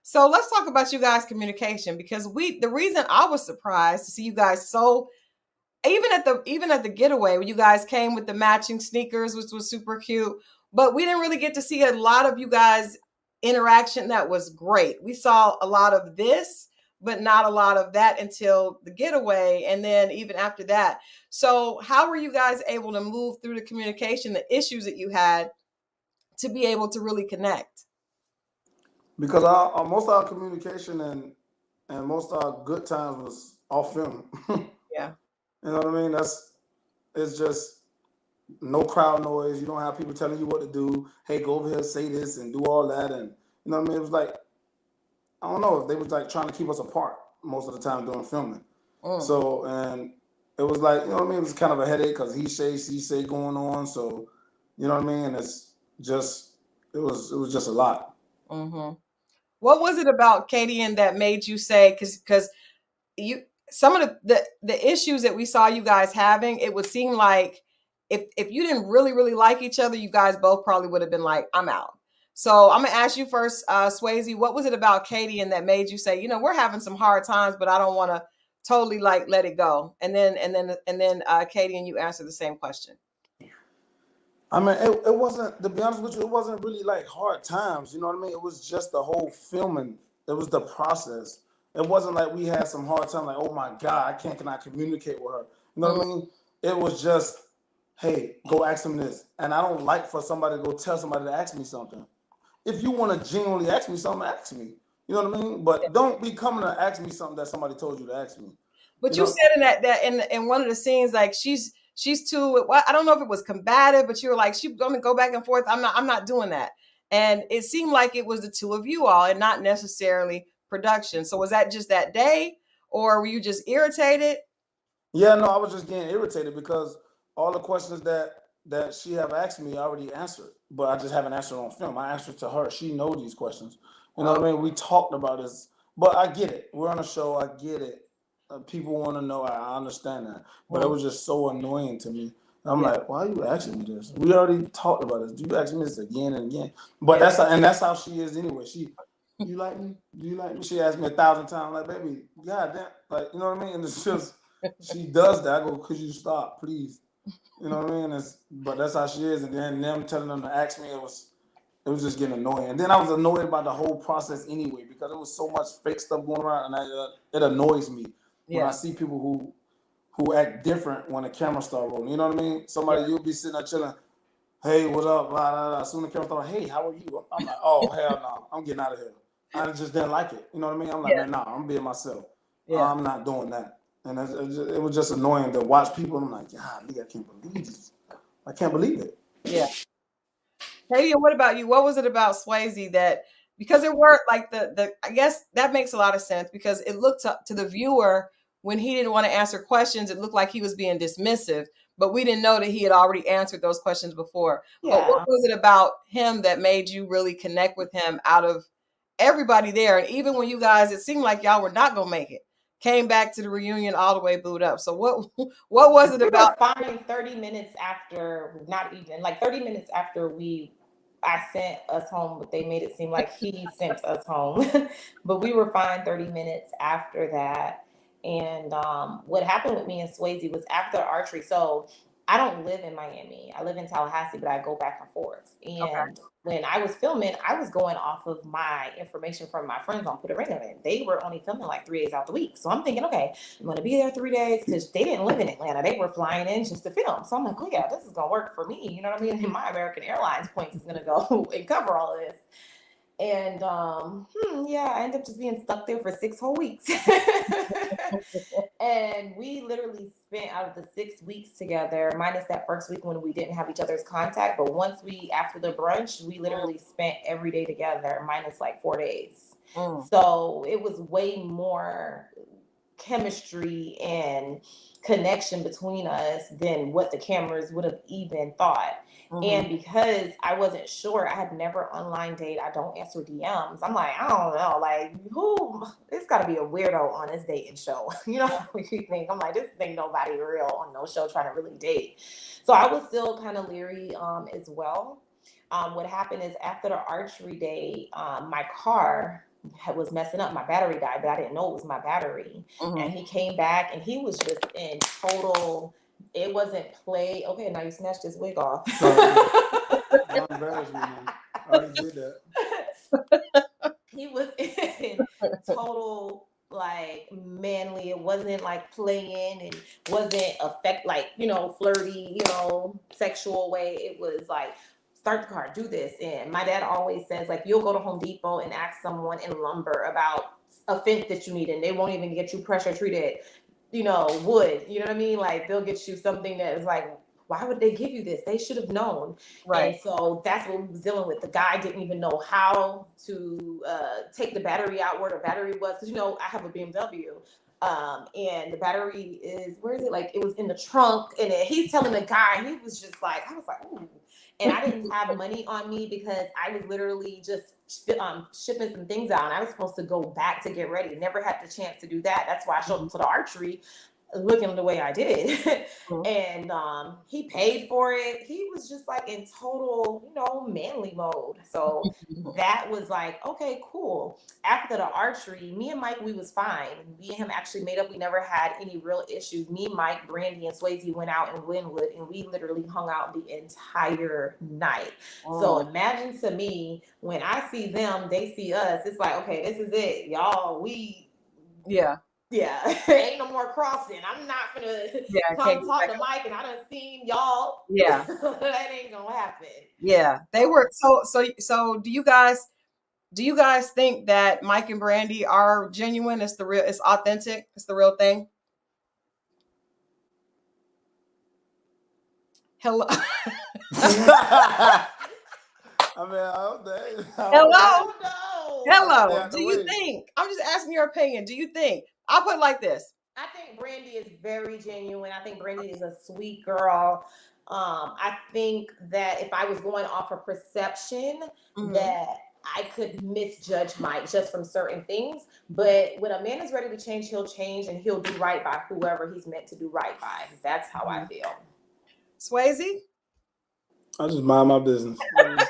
So let's talk about you guys' communication, because the reason I was surprised to see you guys even at the getaway when you guys came with the matching sneakers, which was super cute, but we didn't really get to see a lot of you guys interaction that was great. We saw a lot of this, but not a lot of that until the getaway, and then even after that. So how were you guys able to move through the communication, the issues that you had, to be able to really connect? Because most of our communication and most of our good times was off film. Yeah. You know what I mean? It's just no crowd noise. You don't have people telling you what to do. Hey, go over here, say this, and do all that. And you know what I mean? It was like, I don't know, they was like trying to keep us apart most of the time during filming. So, and it was like, you know what I mean? It was kind of a headache because he say going on. So, you know what I mean? And it's just, it was just a lot. Mm-hmm. What was it about Kadian that made you say, because some of the issues that we saw you guys having, it would seem like if you didn't really, really like each other, you guys both probably would have been like, I'm out. So I'm gonna ask you first, Swasey, what was it about Kadian that made you say, we're having some hard times, but I don't want to totally like let it go? And then Kadian, you answer the same question. I mean, it wasn't, to be honest with you, it wasn't really like hard times. You know what I mean? It was just the whole filming. It was the process. It wasn't like we had some hard time, like, oh my God, I cannot communicate with her. You know what I mean? It was just, hey, go ask him this. And I don't like for somebody to go tell somebody to ask me something. If you want to genuinely ask me something, ask me. You know what I mean? But don't be coming to ask me something that somebody told you to ask me. But you said in that in one of the scenes, like she's too, I don't know if it was combative, but you were like, she's going to go back and forth. I'm not doing that. And it seemed like it was the two of you all and not necessarily production. So was that just that day, or were you just irritated? Yeah, no, I was just getting irritated because all the questions that she have asked me, I already answered, but I just haven't answered on film. I answered to her. She knows these questions. You know what I mean? We talked about this, but I get it. We're on a show. I get it. people want to know. I understand that, but it was just so annoying to me. I'm like, why are you asking me this? We already talked about this. Do you ask me this again and again? But that's how she is anyway. You like me? Do you like me? She asked me 1,000 times. Like, baby, goddamn, like, you know what I mean? And it's just she does that. I go, could you stop, please? You know what I mean? But that's how she is. And then them telling them to ask me, it was just getting annoying. And then I was annoyed about the whole process anyway because it was so much fake stuff going around, and it annoys me when I see people who act different when the camera start rolling. You know what I mean? Somebody you'll be sitting there chilling. Hey, what up? Blah, blah, blah. Soon the camera start. Hey, how are you? I'm like, oh hell no, I'm getting out of here. I just didn't like it. You know what I mean? I'm like, man, nah, I'm being myself. I'm not doing that. And it was just annoying to watch people. I'm like, God, nigga, I can't believe this. I can't believe it. Yeah. Kadian, what about you? What was it about Swasey that, because it worked like I guess that makes a lot of sense because it looked up to the viewer when he didn't want to answer questions, it looked like he was being dismissive, but we didn't know that he had already answered those questions before. Yeah. But what was it about him that made you really connect with him out of everybody there? And even when you guys, it seemed like y'all were not going to make it, came back to the reunion all the way booed up. So what was it about? We were fine 30 minutes after, not even, like 30 minutes after I sent us home, but they made it seem like he sent us home. But we were fine 30 minutes after that. And what happened with me and Swasey was after archery. So I don't live in Miami. I live in Tallahassee, but I go back and forth. And when I was filming, I was going off of my information from my friends on Put a Ring on It. They were only filming like 3 days out the week. So I'm thinking, okay, I'm going to be there 3 days because they didn't live in Atlanta. They were flying in just to film. So I'm like, oh yeah, this is going to work for me. You know what I mean? And my American Airlines points is going to go and cover all of this. And I ended up just being stuck there for 6 whole weeks. And we literally spent out of the 6 weeks together, minus that first week when we didn't have each other's contact. But once after the brunch, we literally spent every day together, minus like 4 days. So it was way more chemistry and connection between us than what the cameras would have even thought. And because I wasn't sure, I had never online dated. I don't answer DMs. I'm like, I don't know, like it's got to be a weirdo on this dating show. You know what you think? I'm like, this ain't nobody real on no show trying to really date. So I was still kind of leery as well. What happened is after the archery day, my car was messing up. My battery died, but I didn't know it was my battery. And he came back and he was just in total, it wasn't play. Okay, now you snatched this wig off. Don't embarrass me, man. I already did that. He was in total like manly. It wasn't like playing and wasn't flirty, sexual way. It was like, start the car, do this. And my dad always says, like, you'll go to Home Depot and ask someone in lumber about a fence that you need, and they won't even get you pressure treated, wood. You know what I mean? Like, they'll get you something that is like, why would they give you this? They should have known. Right. And so that's what we was dealing with. The guy didn't even know how to take the battery out, where the battery was. Because, I have a BMW. And the battery is, where is it? Like, it was in the trunk. And he's telling the guy, he was just like, I was like, ooh. And I didn't have money on me because I was literally just shipping some things out. And I was supposed to go back to get ready. Never had the chance to do that. That's why I showed up to the archery looking the way I did. And he paid for it. He was just like in total, manly mode. So that was like, okay, cool. After the archery, me and Mike, we was fine. Me and him actually made up. We never had any real issues. Me, Mike, Brandy, and Swasey went out in Linwood, and we literally hung out the entire night. So imagine to me, when I see them, they see us. It's like, okay, this is it, y'all. Yeah, ain't no more crossing. I'm not gonna come talk to Mike, and I done seen y'all. Yeah, that ain't gonna happen. Yeah, they were so. Do you guys think that Mike and Brandy are genuine? It's authentic. It's the real thing. Hello. Hello. Hello. Do you think? I'm just asking your opinion. Do you think? I'll put it like this. I think Brandy is very genuine. I think Brandy is a sweet girl. I think that if I was going off of perception, that I could misjudge Mike just from certain things. But when a man is ready to change, he'll change and he'll do right by whoever he's meant to do right by. That's how I feel. Swasey? I just mind my business. I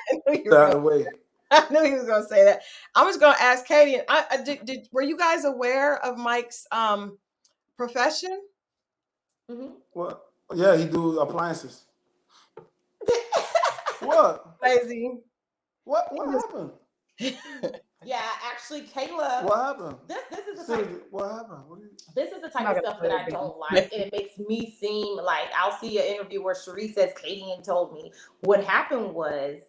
knew he was going to say that. I was going to ask Kadian. Were you guys aware of Mike's profession? Mm-hmm. What? Yeah, he do appliances. What? Swasey. What happened? Yeah, actually, Kayla. What happened? This is the type. What happened? This is the type of stuff that I don't like, and it makes me seem like I'll see an interview where Charisse says Kadian told me. What happened was,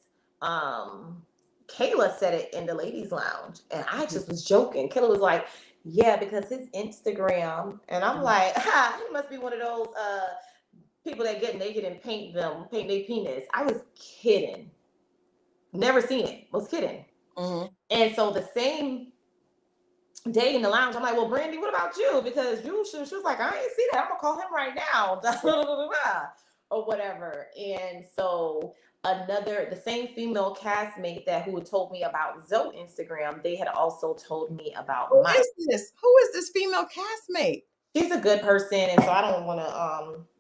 Kayla said it in the ladies' lounge, and I just was joking. Kayla was like, "Yeah, because his Instagram," and I'm like, "Ha, he must be one of those people that get naked and paint their penis." I was kidding. Never seen it. Was kidding. Mm-hmm. And so the same day in the lounge, I'm like, "Well, Brandy, what about you? Because she was like, I ain't see that. I'm gonna call him right now," or whatever. And so the same female castmate who had told me about Zoe Instagram, they had also told me about Who is this female castmate? She's a good person, and so I don't want to.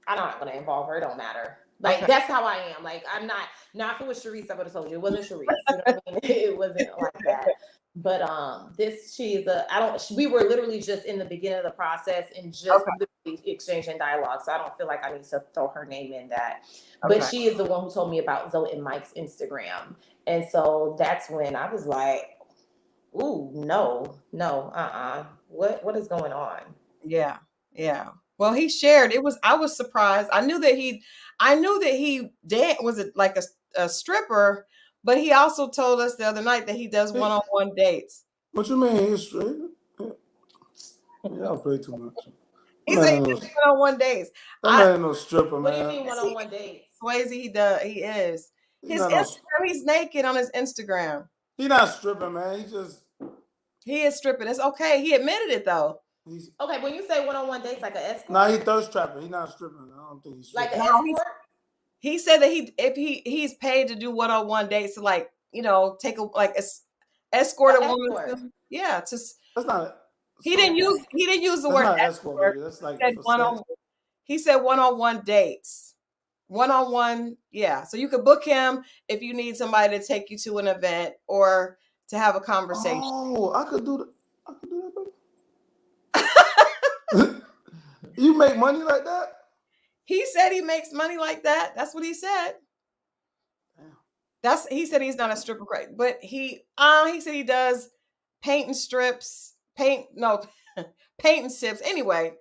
I'm not gonna involve her. It don't matter. Like, okay. That's how I am. Like, I'm not. Now, if it was Charisse, I would have told you it wasn't Charisse. You know what I mean? It wasn't like that. But we were literally just in the beginning of the process and just literally exchanging dialogue. So I don't feel like I need to throw her name in that. Okay. But she is the one who told me about Zoe and Mike's Instagram. And so that's when I was like, ooh, no, what is going on? Yeah. Well, he shared. I was surprised. I knew that he was like a stripper, but he also told us the other night that he does one-on-one dates. What you mean he's straight? Y'all play too much. He said he does one-on-one dates. That man no stripper, man. What do you mean one-on-one dates? Swasey, he does. He is. His Instagram, he's naked on his Instagram. He's not stripping, man. He is stripping. It's okay. He admitted it though. Okay, when you say one-on-one dates, like an escort? No, he's thirst trapping. He's not stripping. I don't think he's stripping. Like an escort? He said that he's paid to do one-on-one dates to, like, you know, escort a woman. Yeah, that's not. He didn't use the word escort. That's like he said one-on-one dates. One-on-one, yeah. So you could book him if you need somebody to take you to an event or to have a conversation. Oh, I could do that. You make money like that? He said he makes money like that. That's what he said. Damn. He said he's not a stripper, but he said he does paint and sips. Anyway,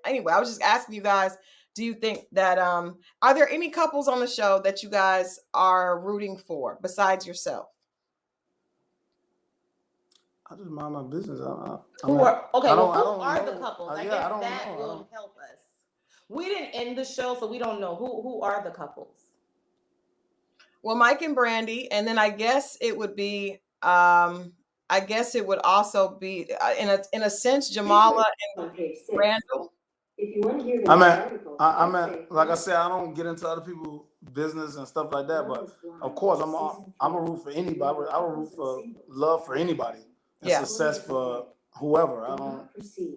I was just asking you guys, do you think that are there any couples on the show that you guys are rooting for besides yourself? I just mind my business. Who are the couples? I guess that will help us. We didn't end the show, so we don't know who are the couples. Well, Mike and Brandy, and then I guess it would be. I guess it would also be in a sense Jamala and Randall. If you want to hear I mean, like I said, I don't get into other people's business and stuff like that. But of course, I'm a root for anybody. I would root for love for anybody and success for whoever. I don't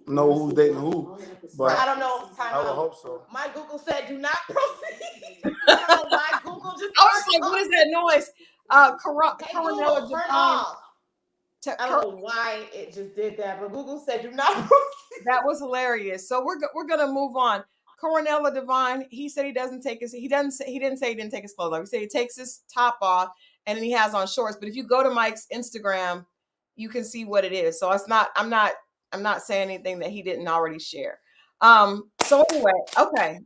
know who's dating who, but I don't know. I would hope so. My Google said do not proceed. I don't know why Google just. I was like, what is that noise? Coronella turn off. I don't know why it just did that, but Google said do not proceed. That was hilarious. So we're gonna move on. Coronella Divine, he said he didn't say he didn't take his clothes off. He said he takes his top off and then he has on shorts. But if you go to Mike's Instagram, you can see what it is. So it's not, I'm not saying anything that he didn't already share. So anyway, okay.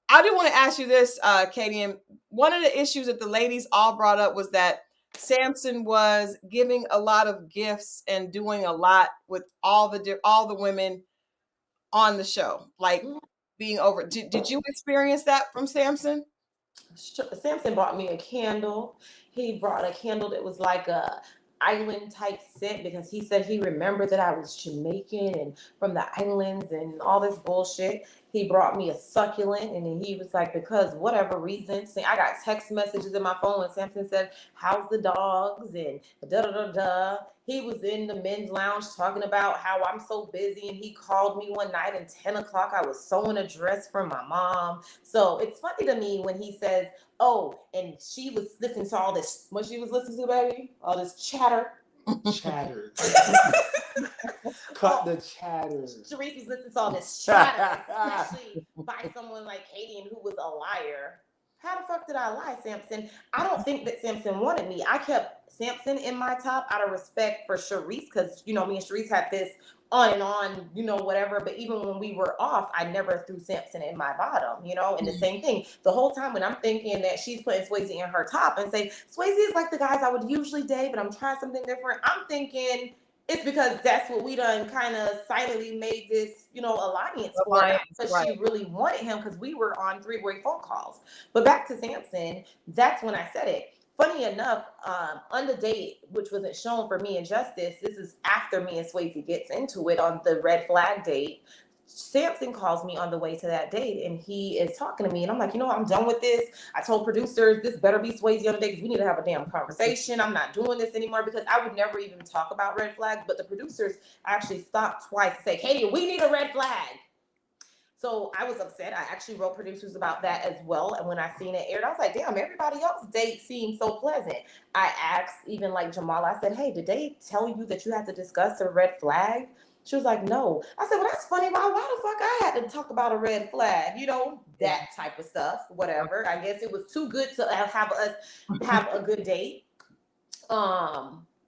I do want to ask you this, Kadian. One of the issues that the ladies all brought up was that Samson was giving a lot of gifts and doing a lot with all the women on the show, like being over. Did you experience that from Samson? Samson brought me a candle. He brought a candle that was like a island type scent because he said he remembered that I was Jamaican and from the islands and all this bullshit. He brought me a succulent, and he was like, because whatever reason, I got text messages in my phone, and Samson said, "How's the dogs?" and da da da da. He was in the men's lounge talking about how I'm so busy, and he called me one night at 10 o'clock. I was sewing a dress for my mom. So it's funny to me when he says, "Oh, and she was listening to all this." What she was listening to, baby? All this chatter. Chatter. Cut the chatter. Charisse was listening to all this chatter, especially by someone like Kadian, who was a liar. How the fuck did I lie, Samson? I don't think that Samson wanted me. I kept Samson in my top out of respect for Charisse, because, you know, me and Charisse had this on and on, you know, whatever. But even when we were off, I never threw Samson in my bottom, you know. And the same thing, the whole time when I'm thinking that she's putting Swasey in her top and say, Swasey is like the guys I would usually date, but I'm trying something different. I'm thinking it's because that's what we done kind of silently made this, you know, alliance for, because right. She really wanted him, because we were on 3-way phone calls. But back to Samson, that's when I said it. Funny enough, on the date, which wasn't shown for me and Justice, this is after me and Swasey gets into it on the red flag date. Samson calls me on the way to that date, and he is talking to me, and I'm like, you know what, I'm done with this. I told producers, this better be Swasey on the date, because we need to have a damn conversation. I'm not doing this anymore, because I would never even talk about red flags, but the producers actually stopped twice to say, Katie, we need a red flag. So I was upset. I actually wrote producers about that as well. And when I seen it aired, I was like, damn, everybody else's date seemed so pleasant. I asked even like Jamal, I said, hey, did they tell you that you had to discuss a red flag? She was like, no. I said, well, that's funny. Why the fuck I had to talk about a red flag? You know, that type of stuff, whatever. I guess it was too good to have us have a good date.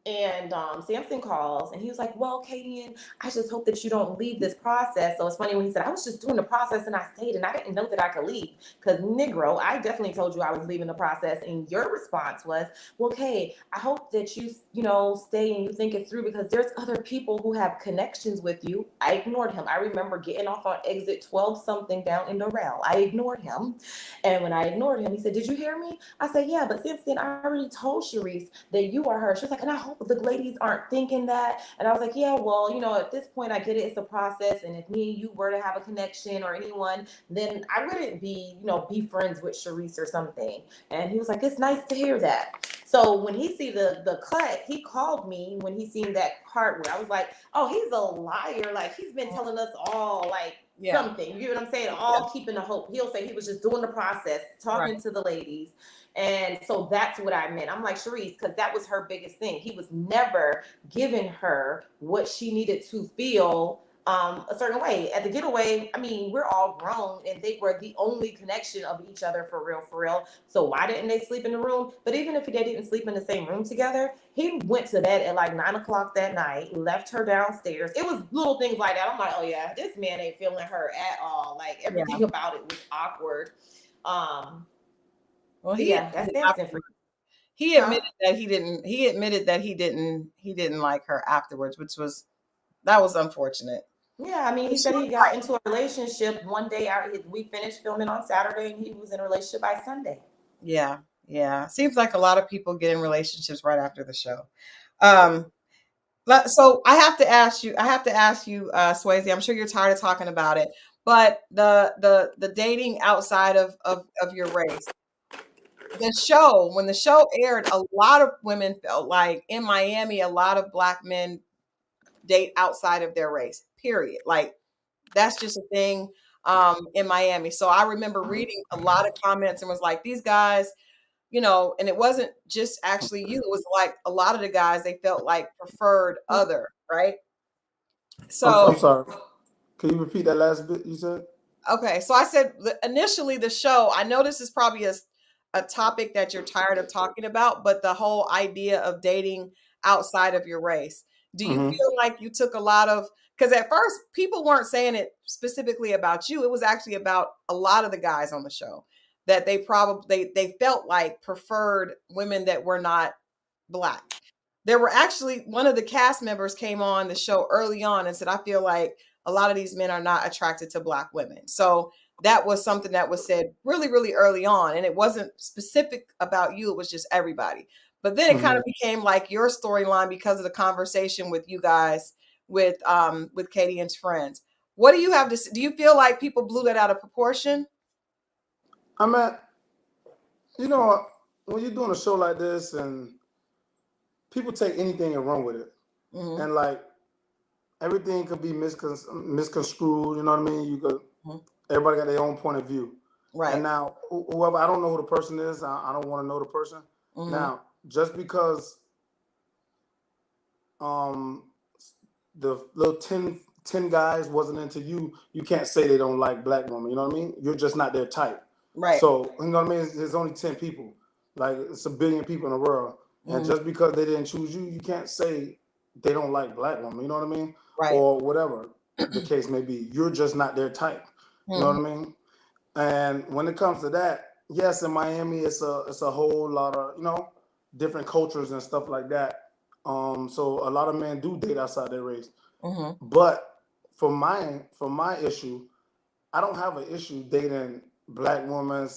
And Samson calls, and he was like, well, Kadian, I just hope that you don't leave this process. So it's funny when he said, I was just doing the process and I stayed, and I didn't know that I could leave. Because Negro, I definitely told you I was leaving the process. And your response was, well, Kay, I hope that you know, stay and you think it through, because there's other people who have connections with you. I ignored him. I remember getting off on exit 12 something down in the rail. I ignored him. And when I ignored him, he said, did you hear me? I said, yeah, but since then, I already told Charisse that you are her. She was like, and I hope the ladies aren't thinking that. And I was like, yeah, well, you know, at this point, I get it. It's a process. And if me and you were to have a connection or anyone, then I wouldn't be, you know, be friends with Charisse or something. And he was like, it's nice to hear that. So when he see the cut, he called me when he seen that part where I was like, oh, he's a liar. Like, he's been telling us all, like, something. You get what I'm saying? All keeping the hope. He'll say he was just doing the process, talking to the ladies. And so that's what I meant. I'm like, Charisse, because that was her biggest thing. He was never giving her what she needed to feel a certain way. At the getaway, I mean, we're all grown, and they were the only connection of each other for real. So why didn't they sleep in the room? But even if they didn't sleep in the same room together, he went to bed at like 9 o'clock that night, left her downstairs. It was little things like that. I'm like, oh yeah, this man ain't feeling her at all. Like, everything about it was awkward. Well, that's Samson for you. He admitted that he didn't. He admitted that he didn't like her afterwards, that was unfortunate. Yeah, I mean, he said he got into a relationship one day. We finished filming on Saturday, and he was in a relationship by Sunday. Yeah. Seems like a lot of people get in relationships right after the show. So I have to ask you, Swasey. I'm sure you're tired of talking about it, but the dating outside of your race. When the show aired, a lot of women felt like in Miami, a lot of Black men date outside of their race, period. Like, that's just a thing in Miami. So I remember reading a lot of comments and was like, these guys, you know, and it wasn't just actually you, it was like a lot of the guys, they felt like preferred other, right? So I'm sorry. Can you repeat that last bit you said? Okay. So I said initially the show, I know this is probably a topic that you're tired of talking about, but the whole idea of dating outside of your race. Do you feel like you took a lot of, because at first people weren't saying it specifically about you. It was actually about a lot of the guys on the show that they felt like preferred women that were not Black. There were actually, one of the cast members came on the show early on and said, I feel like a lot of these men are not attracted to Black women. So that was something that was said really, really early on. And it wasn't specific about you. It was just everybody. But then it kind of became like your storyline because of the conversation with you guys, with Kadian's friends. What do you have to? Do you feel like people blew that out of proportion? I mean, you know, when you're doing a show like this and people take anything and run with it, Mm-hmm. and like everything could be misconstrued. You know what I mean? You could. Mm-hmm. Everybody got their own point of view. Right. And now, whoever, I don't know who the person is. I don't want to know the person. Mm-hmm. Now, just because the little 10 guys wasn't into you, you can't say they don't like black women. You know what I mean? You're just not their type. Right. So, you know what I mean? There's only 10 people. Like, it's a billion people in the world. And just because they didn't choose you, you can't say they don't like black women. You know what I mean? Right. Or whatever the case may be. You're just not their type. You know what I mean? And when it comes to that, yes, in Miami, it's a whole lot of, you know, different cultures and stuff like that. So a lot of men do date outside their race. But for my issue, I don't have an issue dating black women,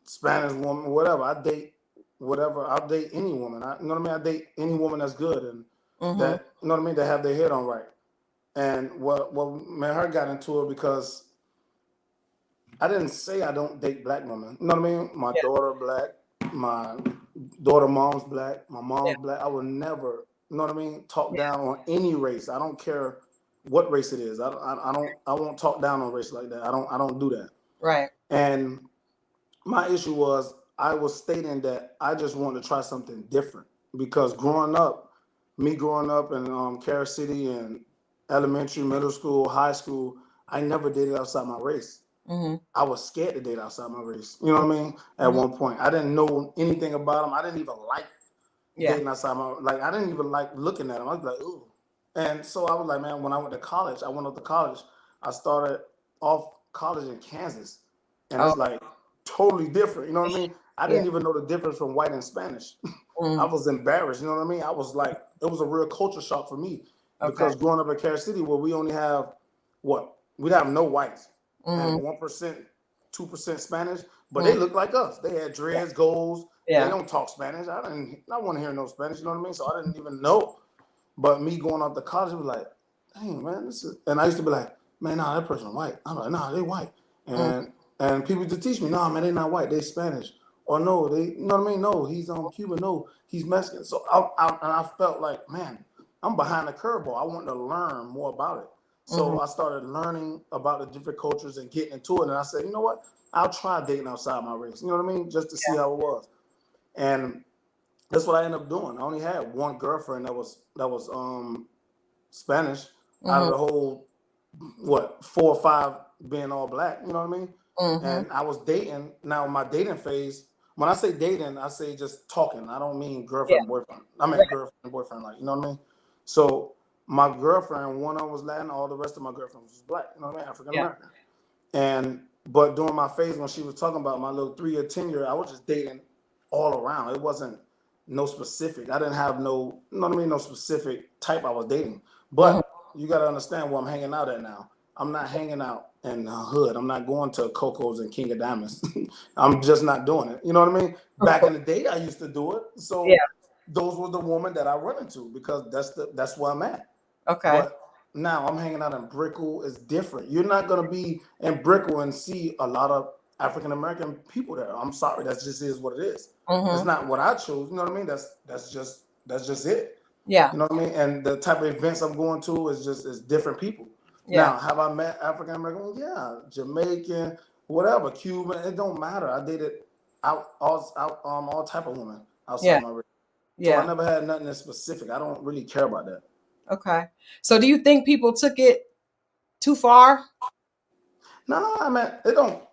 Spanish woman, whatever. I date whatever. I'll date any woman. You know what I mean? I date any woman that's good and that, you know what I mean, that have their head on right. And what me and her got into it because I didn't say I don't date black women. You know what I mean? My daughter black, my daughter mom's black, my mom's black. I would never, you know what I mean, talk down on any race. I don't care what race it is. I won't talk down on race like that. I don't do that. Right. And my issue was I was stating that I just wanted to try something different because growing up in Carol City and elementary, middle school, high school, I never dated outside my race. I was scared to date outside my race. You know what I mean? At one point, I didn't know anything about them. I didn't even like dating outside my, like, I didn't even like looking at them. I was like, ooh. And so I was like, man, when I went to college, I started off college in Kansas. And it's like totally different. You know what I mean? I didn't even know the difference from white and Spanish. I was embarrassed. You know what I mean? I was like, it was a real culture shock for me because growing up in Carol City, where we only have we'd have no whites and 1%, 2% Spanish, but they look like us. They had dreads, goals. They don't talk Spanish. I want to hear no Spanish. You know what I mean? So I didn't even know. But me going off to college, it was like, dang, man, this is. And I used to be like, man, nah, that person white. I'm like, nah, they white. And people used to teach me, nah, man, they not white. They Spanish. Or no, they, you know what I mean? No, he's Cuban. No, he's Mexican. So I felt like, man, I'm behind the curveball. I want to learn more about it. So I started learning about the different cultures and getting into it. And I said, you know what? I'll try dating outside my race. You know what I mean? Just to see how it was. And that's what I ended up doing. I only had one girlfriend that was Spanish out of the whole 4 or 5 being all black. You know what I mean? And I was dating. Now my dating phase. When I say dating, I say just talking. I don't mean girlfriend boyfriend. I mean girlfriend boyfriend. Like, you know what I mean? So my girlfriend, one of them was Latin. All the rest of my girlfriends was black. You know what I mean? African American. But during my phase when she was talking about my little 3-year, 10-year, I was just dating all around. It wasn't no specific. I didn't have no, you know what I mean, no specific type I was dating. But you got to understand where I'm hanging out at now. I'm not hanging out in the hood. I'm not going to Coco's and King of Diamonds. I'm just not doing it. You know what I mean? Back in the day, I used to do it. So those were the women that I run into because that's where I'm at. Okay. But now I'm hanging out in Brickell. It's different. You're not going to be in Brickell and see a lot of African American people there. I'm sorry, that just is what it is. It's not what I chose. You know what I mean? That's just it. Yeah. You know what I mean? And the type of events I'm going to is different people. Yeah. Now, have I met African American? Yeah, Jamaican, whatever, Cuban. It don't matter. I dated all type of women outside my race. So I never had nothing specific. I don't really care about that. Okay. So do you think people took it too far? No, I mean, it don't.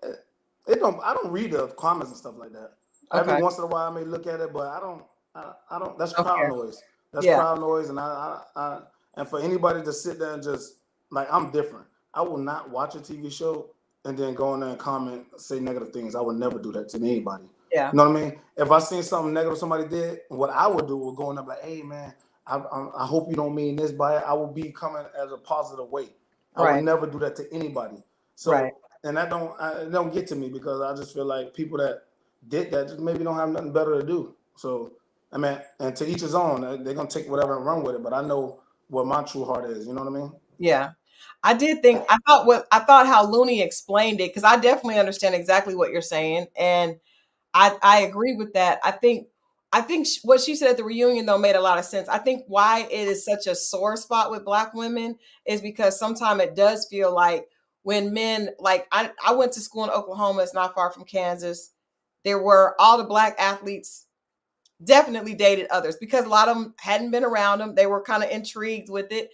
I don't read the comments and stuff like that. Okay. Every once in a while, I may look at it, but I don't. That's crowd noise. That's crowd noise, and and for anybody to sit there and just like, I'm different. I will not watch a TV show and then go in there and comment, say negative things. I would never do that to anybody. Yeah. You know what I mean? If I seen something negative somebody did, what I would do would go in there like, hey man, I hope you don't mean this by it. I will be coming as a positive way. I would never do that to anybody. So, and that don't get to me because I just feel like people that did that just maybe don't have nothing better to do. So, I mean, and to each his own. They're gonna take whatever and run with it. But I know what my true heart is. You know what I mean? Yeah. I did think I thought how Looney explained it, because I definitely understand exactly what you're saying, and I agree with that. I think what she said at the reunion though made a lot of sense. I think why it is such a sore spot with Black women is because sometimes it does feel like when men, like I went to school in Oklahoma, it's not far from Kansas. There were all the Black athletes definitely dated others because a lot of them hadn't been around them. They were kind of intrigued with it,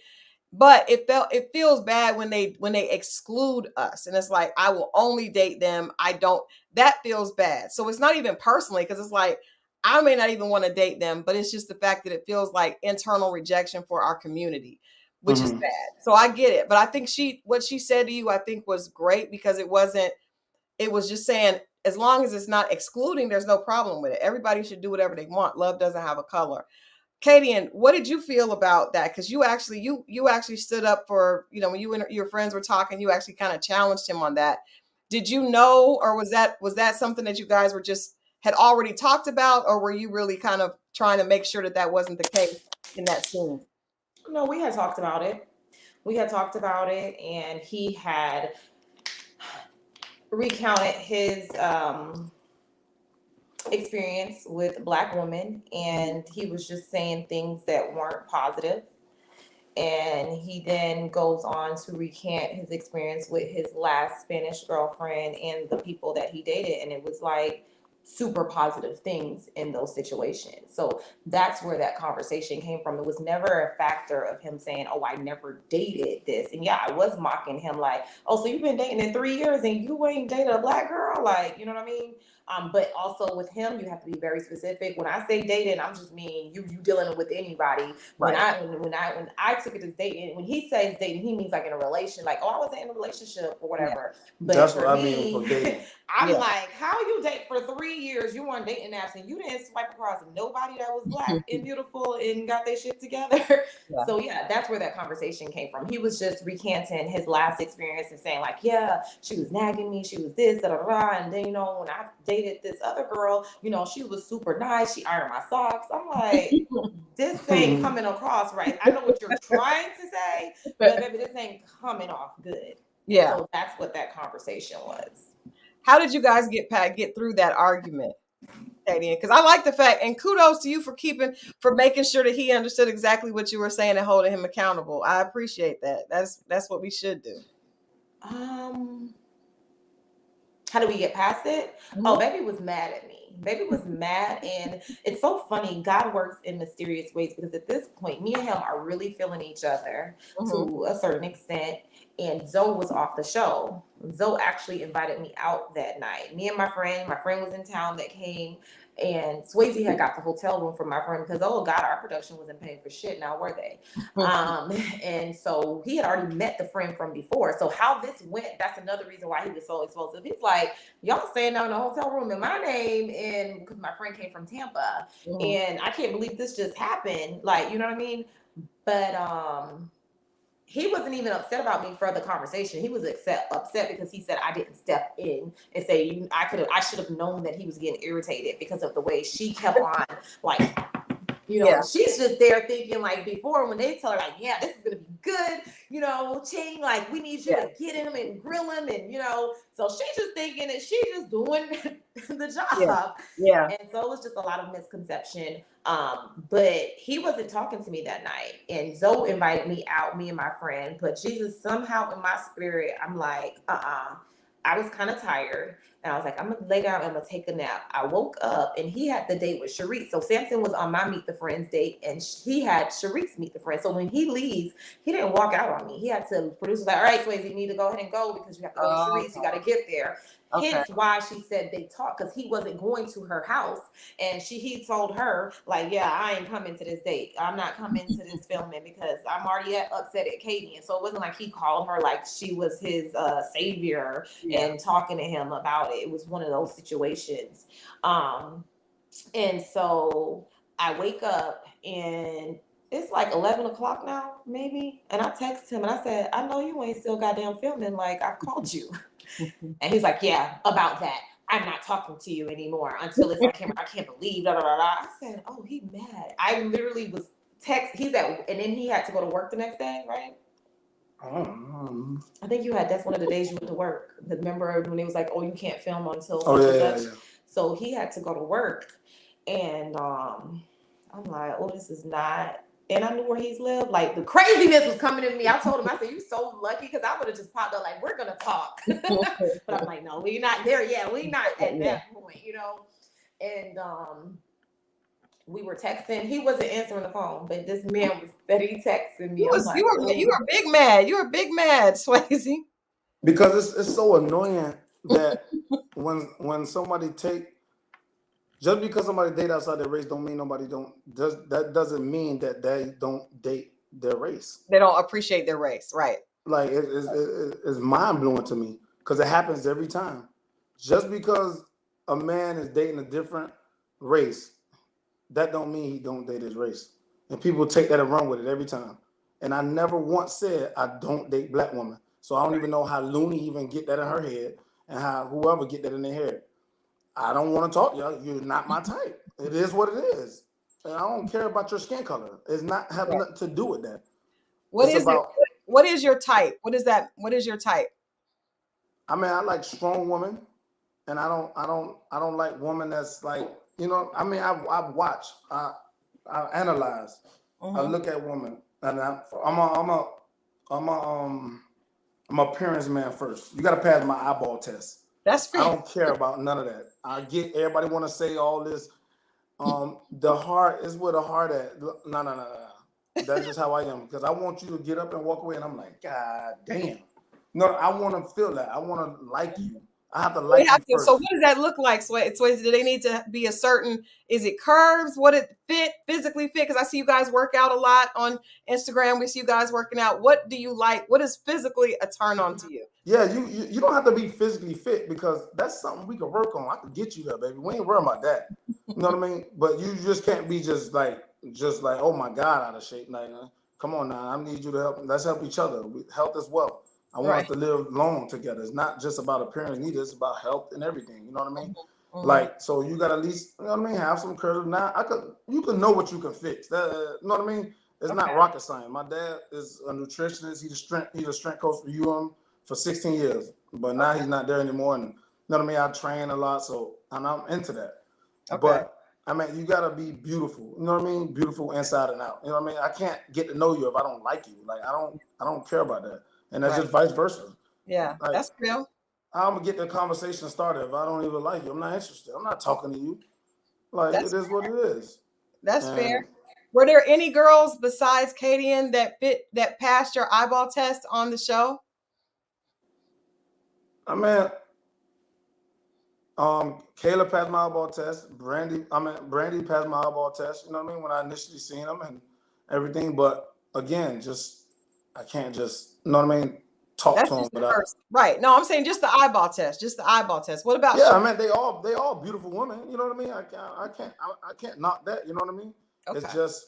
but it feels bad when they exclude us, and it's like I will only date them. I don't. That feels bad. So it's not even personally, because it's like I may not even want to date them, but it's just the fact that it feels like internal rejection for our community, which is bad. So I get it, but I think what she said to you, I think was great, because it wasn't. It was just saying, as long as it's not excluding, there's no problem with it. Everybody should do whatever they want. Love doesn't have a color. Kadian, what did you feel about that? Because you actually stood up for, when you and your friends were talking, you actually kind of challenged him on that. Did you know, or was that something that you guys were just had already talked about, or were you really kind of trying to make sure that that wasn't the case in that scene? No, we had talked about it. We had talked about it, and he had recounted his experience with Black women, and he was just saying things that weren't positive. And he then goes on to recant his experience with his last Spanish girlfriend and the people that he dated. And it was like super positive things in those situations. So that's where that conversation came from. It was never a factor of him saying, oh, I never dated this. And yeah, I was mocking him like, oh, so you've been dating in 3 years and you ain't dated a Black girl? Like, you know what I mean? But also with him, you have to be very specific. When I say dating, I'm just mean you dealing with anybody. When Right. I took it as dating, when he says dating, he means like in a relation, like, oh, I wasn't in a relationship or Yeah. whatever. But That's for what I mean for me, dating. I'm Yeah. like, how you date for 3 years? You on dating apps and you didn't swipe across nobody that was Black and beautiful and got their shit together. Yeah. So yeah, that's where that conversation came from. He was just recanting his last experience and saying like, yeah, she was nagging me, she was this, da da da, and then when I dated this other girl, she was super nice. She ironed my socks. I'm like, this ain't coming across right. I know what you're trying to say, but baby, this ain't coming off good. And Yeah. so that's what that conversation was. How did you guys get through that argument, Kadian? Because I like the fact, and kudos to you for making sure that he understood exactly what you were saying and holding him accountable. I appreciate that. That's what we should do. Um, how do we get past it? Oh, Mhm. baby was mad at me. Baby was mad, and it's so funny. God works in mysterious ways because at this point, me and him are really feeling each other Mhm. to a certain extent. And Zoe was off the show. Zoe actually invited me out that night. Me and my friend was in town that came, and Swayze had got the hotel room for my friend because oh God, our production wasn't paying for shit. Now were they? Um, and so he had already met the friend from before. So how this went, that's another reason why he was so explosive. He's like, y'all staying down in the hotel room in my name, and because my friend came from Tampa, Mhm. and I can't believe this just happened. Like, you know what I mean? But he wasn't even upset about me for the conversation. He was upset because he said I didn't step in and say I should have known that he was getting irritated because of the way she kept on like Yeah. and she's just there thinking like before when they tell her like, yeah, this is gonna be good, Ching, like we need you Yeah. to get him and grill him, and so she's just thinking that she's just doing the Yeah. job. Yeah. And so it was just a lot of misconception. But he wasn't talking to me that night. And Zoe invited me out, me and my friend. But Jesus, somehow in my spirit, I'm like, I was kind of tired. And I was like, I'm gonna lay down and I'm gonna take a nap. I woke up and he had the date with Charisse. So Samson was on my meet the friends date and he had Charisse meet the friends. So when he leaves, he didn't walk out on me. He had to produce like, all right, Swayze, you need to go ahead and go because you have to go to Charisse. You got to get there. Okay. Hence why she said they talked because he wasn't going to her house, and he told her like, yeah, I ain't coming to this date. I'm not coming to this filming because I'm already upset at Katie. And so it wasn't like he called her like she was his savior Yeah. and talking to him about it. It was one of those situations. And so I wake up and it's like 11 o'clock now, maybe. And I texted him and I said, I know you ain't still goddamn filming. Like, I've called you. And he's like, yeah, about that. I'm not talking to you anymore until it's on camera. I can't believe, da, da, da, da. I said, oh, he mad. I literally was and then he had to go to work the next day, right? I think you had. That's one of the days you went to work. Remember when it was like, oh, you can't film until Oh such and yeah, such. yeah. So he had to go to work, and I'm like, oh, this is not. And I knew where he's lived. Like the craziness was coming in me. I told him, I said, "You so lucky," because I would have just popped up like, "We're gonna talk," but I'm like, "No, we're not there yet. We're not at that point, you know." And we were texting. He wasn't answering the phone, but this man was steady texting me. I'm like, you were big mad. You were big mad, Swasey. Because it's so annoying that when somebody take, just because somebody date outside their race don't mean that doesn't mean that they don't date their race. They don't appreciate their race, right? Like it's mind blowing to me because it happens every time. Just because a man is dating a different race, that don't mean he don't date his race. And people take that and run with it every time. And I never once said I don't date black women. So I don't even know how Looney even get that in her head and how whoever get that in their head. I don't want to talk to y'all. You're not my type. It is what it is. And I don't care about your skin color. It's not having nothing to do with that. What is your type? What is that? What is your type? I mean, I like strong women, and I don't like women that's like, you know. I mean, I watch, I analyze, I look at women, and I'm a appearance man first. You got to pass my eyeball test. That's fair. I don't care about none of that. I get everybody want to say all this. The heart is where the heart at. No. That's just how I am, because I want you to get up and walk away, and I'm like, God damn. No, I want to feel that. I want to like you. I have to like you first. So what does that look like? So do they need to be a certain? Is it curves? What it physically fit? Because I see you guys work out a lot on Instagram. We see you guys working out. What do you like? What is physically a turn on to you? Yeah, you don't have to be physically fit, because that's something we can work on. I can get you there, baby. We ain't worrying about that. You know what I mean? But you just can't be just like, oh my God, out of shape. Like, come on now, I need you to help. Let's help each other. Health as well. I want us to live long together. It's not just about appearance neither. It's about health and everything. You know what I mean? Like, so you got to at least, you know what I mean, have some curves. Now, you can know what you can fix. That, you know what I mean? It's not rocket science. My dad is a nutritionist. He's a strength coach for for 16 years. But now he's not there anymore. And you know what I mean? I train a lot, and I'm into that. But I mean, you gotta be beautiful. You know what I mean? Beautiful inside and out. You know what I mean? I can't get to know you if I don't like you. Like, I don't care about that. And that's just vice versa. Yeah, like, that's real. I'm gonna get the conversation started if I don't even like you. I'm not interested. I'm not talking to you. Like, it is what it is. That's fair. Were there any girls besides Kadian that passed your eyeball test on the show? I mean, Kayla passed my eyeball test. Brandy passed my eyeball test. You know what I mean? When I initially seen them and everything, but again, I can't just, you know what I mean, talk to them without. Right. No, I'm saying just the eyeball test. Just the eyeball test. What about? Yeah, I mean, they all beautiful women. You know what I mean? I can't knock that. You know what I mean? Okay. It's just,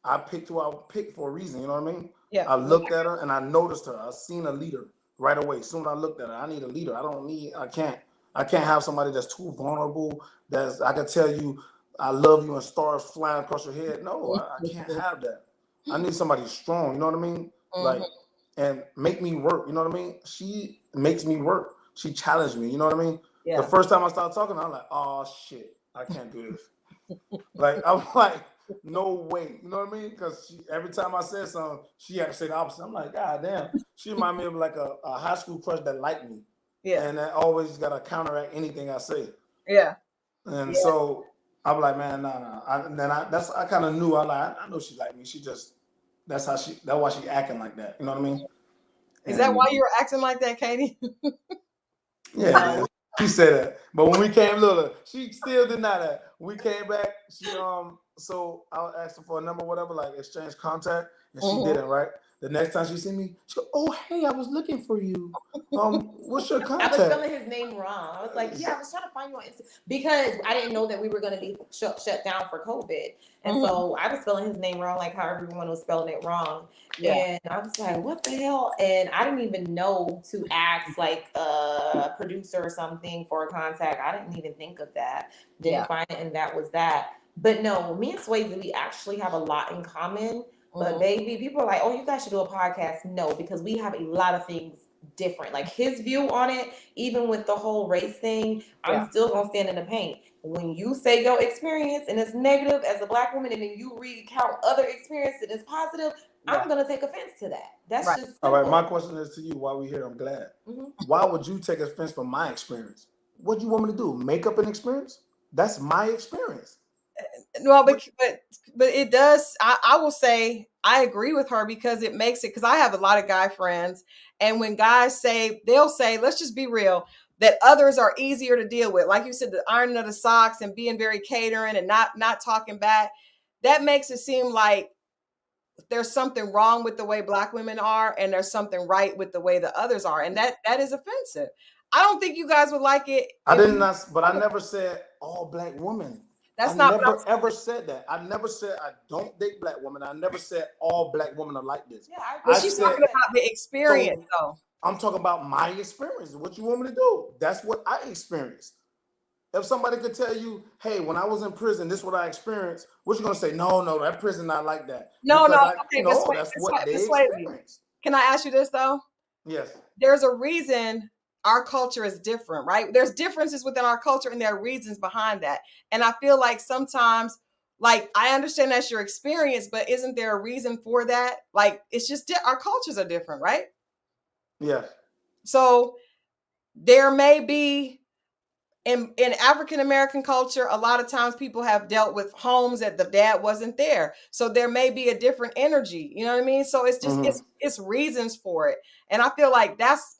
I picked who I picked for a reason. You know what I mean? Yeah. I looked at her and I noticed her. I seen a leader right away. As soon as I looked at her, I need a leader. I can't have somebody that's too vulnerable. I can tell you I love you and stars flying across your head. No, I can't have that. I need somebody strong. You know what I mean? Like, and make me work. You know what I mean? She makes me work. She challenged me. You know what I mean? Yeah. The first time I started talking, I'm like, oh shit, I can't do this. Like, I'm like, no way. You know what I mean? Because every time I said something, she had to say the opposite. I'm like, God damn. She reminded me of like a high school crush that liked me. Yeah. And I always got to counteract anything I say. Yeah. And so I'm like, man, no. I kind of knew. I know she liked me. She just, that's why she acting like that. You know what I mean? Is that why you were acting like that, Katie? Yeah, she said that. But when we came, look, she still denied that. When we came back, she so I asked her for a number, whatever, like exchange contact, and she didn't, right? The next time she see me, she go, oh, hey, I was looking for you. What's your contact? I was spelling his name wrong. I was like, yeah, I was trying to find you on Instagram because I didn't know that we were going to be shut down for COVID. And so I was spelling his name wrong, like how everyone was spelling it wrong. Yeah. And I was like, what the hell? And I didn't even know to ask like a producer or something for a contact. I didn't even think of that. Didn't find it, and that was that. But no, me and Swasey, we actually have a lot in common. But baby, people are like, oh, you guys should do a podcast. No, because we have a lot of things different. Like his view on it, even with the whole race thing, I'm still gonna stand in the paint. When you say your experience and it's negative as a Black woman, and then you recount other experience and it's positive, I'm gonna take offense to that. That's just simple. All right. My question is to you. While we're here, I'm glad. Why would you take offense from my experience? What do you want me to do? Make up an experience? That's my experience. Well, but it does. I will say I agree with her because it makes it, because I have a lot of guy friends, and when guys say, they'll say, let's just be real, that others are easier to deal with. Like you said, the ironing of the socks and being very catering and not talking back. That makes it seem like there's something wrong with the way Black women are, and there's something right with the way the others are, and that is offensive. I don't think you guys would like it. I never said all Black women. That's I never ever said that. I never said I don't date Black women. I never said all Black women are like this. Yeah, but she's talking about the experience, though. I'm talking about my experience. What you want me to do? That's what I experienced. If somebody could tell you, hey, when I was in prison, this is what I experienced, what you gonna say? No, that prison not like that. No. That's what they experienced. Can I ask you this though? Yes. There's a reason our culture is different, right? There's differences within our culture, and there are reasons behind that. And I feel like sometimes, like, I understand that's your experience, but isn't there a reason for that? Like, it's just our cultures are different, right? Yes. So there may be in African-American culture, a lot of times people have dealt with homes that the dad wasn't there. So there may be a different energy, you know what I mean? So it's just, it's reasons for it. And I feel like that's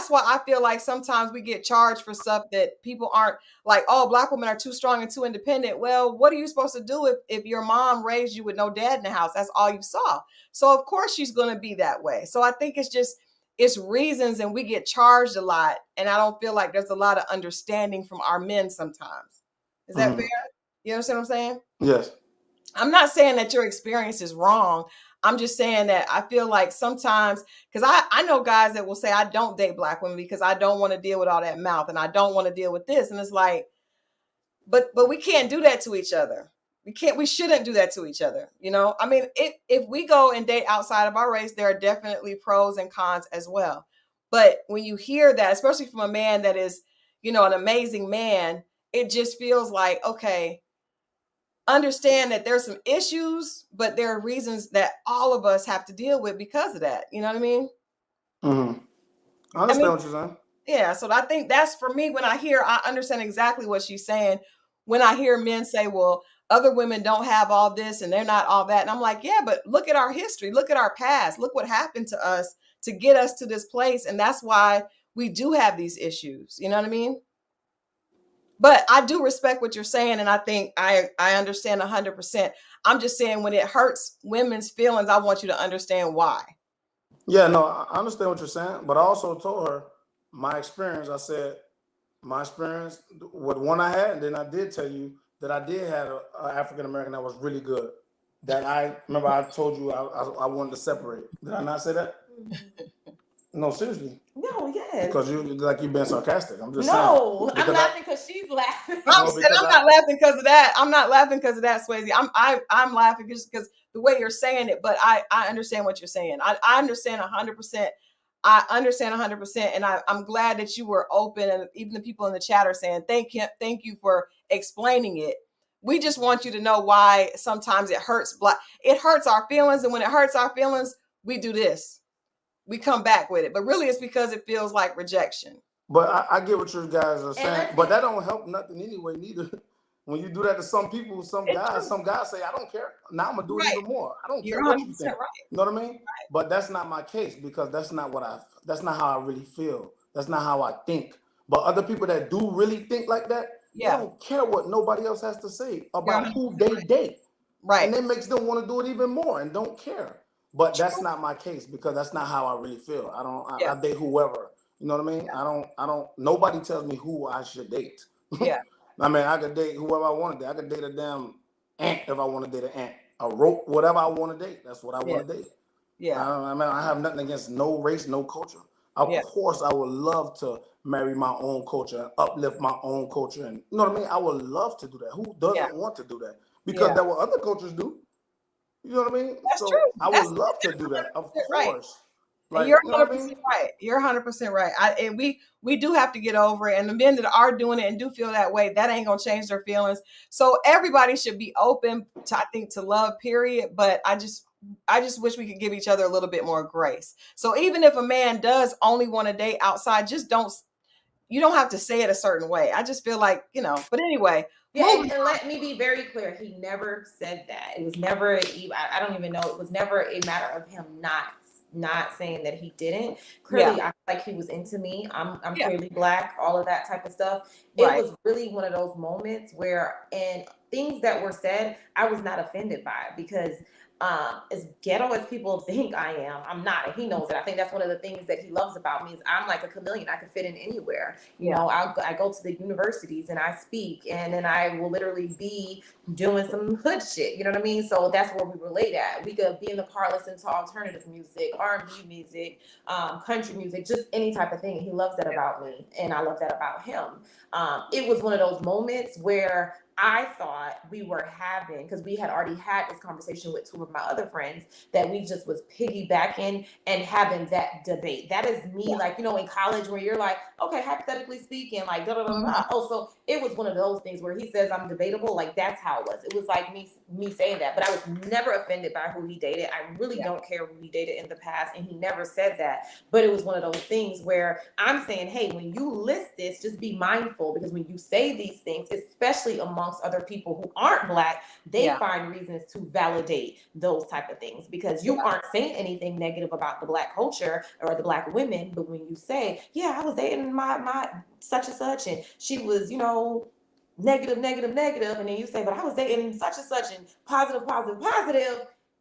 why I feel like sometimes we get charged for stuff that people aren't like, oh, Black women are too strong and too independent. Well, what are you supposed to do if your mom raised you with no dad in the house? That's all you saw. So of course she's going to be that way. So I think it's reasons, and we get charged a lot. And I don't feel like there's a lot of understanding from our men sometimes. Is that fair? You understand what I'm saying? Yes. I'm not saying that your experience is wrong. I'm just saying that I feel like sometimes, because I know guys that will say, I don't date Black women because I don't want to deal with all that mouth, and I don't want to deal with this. And it's like, but we can't do that to each other. We shouldn't do that to each other. You know, I mean, if we go and date outside of our race, there are definitely pros and cons as well. But when you hear that, especially from a man that is, you know, an amazing man, it just feels like, okay, understand that there's some issues, but there are reasons that all of us have to deal with because of that. You know what I mean? I understand what you're saying. Yeah. So I think that's, for me, when I understand exactly what she's saying. When I hear men say, well, other women don't have all this and they're not all that. And I'm like, yeah, but look at our history. Look at our past. Look what happened to us to get us to this place. And that's why we do have these issues. You know what I mean? But I do respect what you're saying. And I think I understand 100%. I'm just saying, when it hurts women's feelings, I want you to understand why. Yeah, no, I understand what you're saying. But I also told her my experience. I said, my experience with one I had, and then I did tell you that I did have an African-American that was really good. That I remember I told you I wanted to separate. Did I not say that? No, seriously. No, yes. Because you've been sarcastic. I'm just saying. No, I'm laughing because she's laughing. I'm not laughing because of that. I'm not laughing because of that, Swasey. I'm laughing just because the way you're saying it. But I understand what you're saying. I understand 100%. I understand 100%. And I'm glad that you were open, and even the people in the chat are saying, thank you for explaining it. We just want you to know why sometimes it hurts. It hurts our feelings. And when it hurts our feelings, we do this. We come back with it. But really, it's because it feels like rejection. But I get what you guys are saying. But that don't help nothing anyway, neither. When you do that to some people, some guys say, I don't care. Now I'm going to do it even more. I don't care what you think. Right. You know what I mean? Right. But that's not my case, because that's not how I really feel. That's not how I think. But other people that do really think like that, they don't care what nobody else has to say about who they date. Right. And it makes them want to do it even more and don't care. But that's not my case, because that's not how I really feel. I date whoever. You know what I mean? Yeah. I don't, nobody tells me who I should date. Yeah. I mean, I could date whoever I want to date. I could date a damn ant if I want to date an ant. A rope, whatever I want to date. That's what I want to date. Yeah. I mean, I have nothing against no race, no culture. Of course, I would love to marry my own culture and uplift my own culture. And you know what I mean? I would love to do that. Who doesn't want to do that? Because that's what other cultures do. You know what I mean? That's So true. I That's would love to do that, of right. course. And Like, you're you know what I 100% mean? right. You're 100% right. And we do have to get over it. And the men that are doing it and do feel that way, that ain't gonna change their feelings. So everybody should be open to, I think, to love, period. But I just wish we could give each other a little bit more grace. So even if a man does only want to date outside, just don't, you don't have to say it a certain way. I just feel like, but anyway. Yeah, and let me be very clear. He never said that. It was never. I don't even know. It was never a matter of him not saying that he didn't. Clearly, I feel like he was into me. I'm clearly Black. All of that type of stuff. It was really one of those moments where, and things that were said, I was not offended by, because as ghetto as people think I am, I'm not, and he knows it. I think that's one of the things that he loves about me, is I'm like a chameleon. I can fit in anywhere. You know, I go to the universities and I speak, and then I will literally be doing some hood shit. You know what I mean? So that's where we relate at. We could be in the car listening to alternative music, R&B music, country music, just any type of thing. He loves that about me, and I love that about him. It was one of those moments where I thought we were having, because we had already had this conversation with two of my other friends, that we just was piggybacking and having that debate. That is me, like, in college, where you're like, okay, hypothetically speaking, like, da da da da. Oh, so it was one of those things where he says I'm debatable. Like, that's how it was. It was like me saying that, but I was never offended by who he dated. I really don't care who he dated in the past, and he never said that. But it was one of those things where I'm saying, hey, when you list this, just be mindful, because when you say these things, especially amongst other people who aren't Black, they find reasons to validate those type of things, because you aren't saying anything negative about the Black culture or the Black women. But when you say, I was dating my such and such, and she was, negative, and then you say, but I was dating such and such, and positive,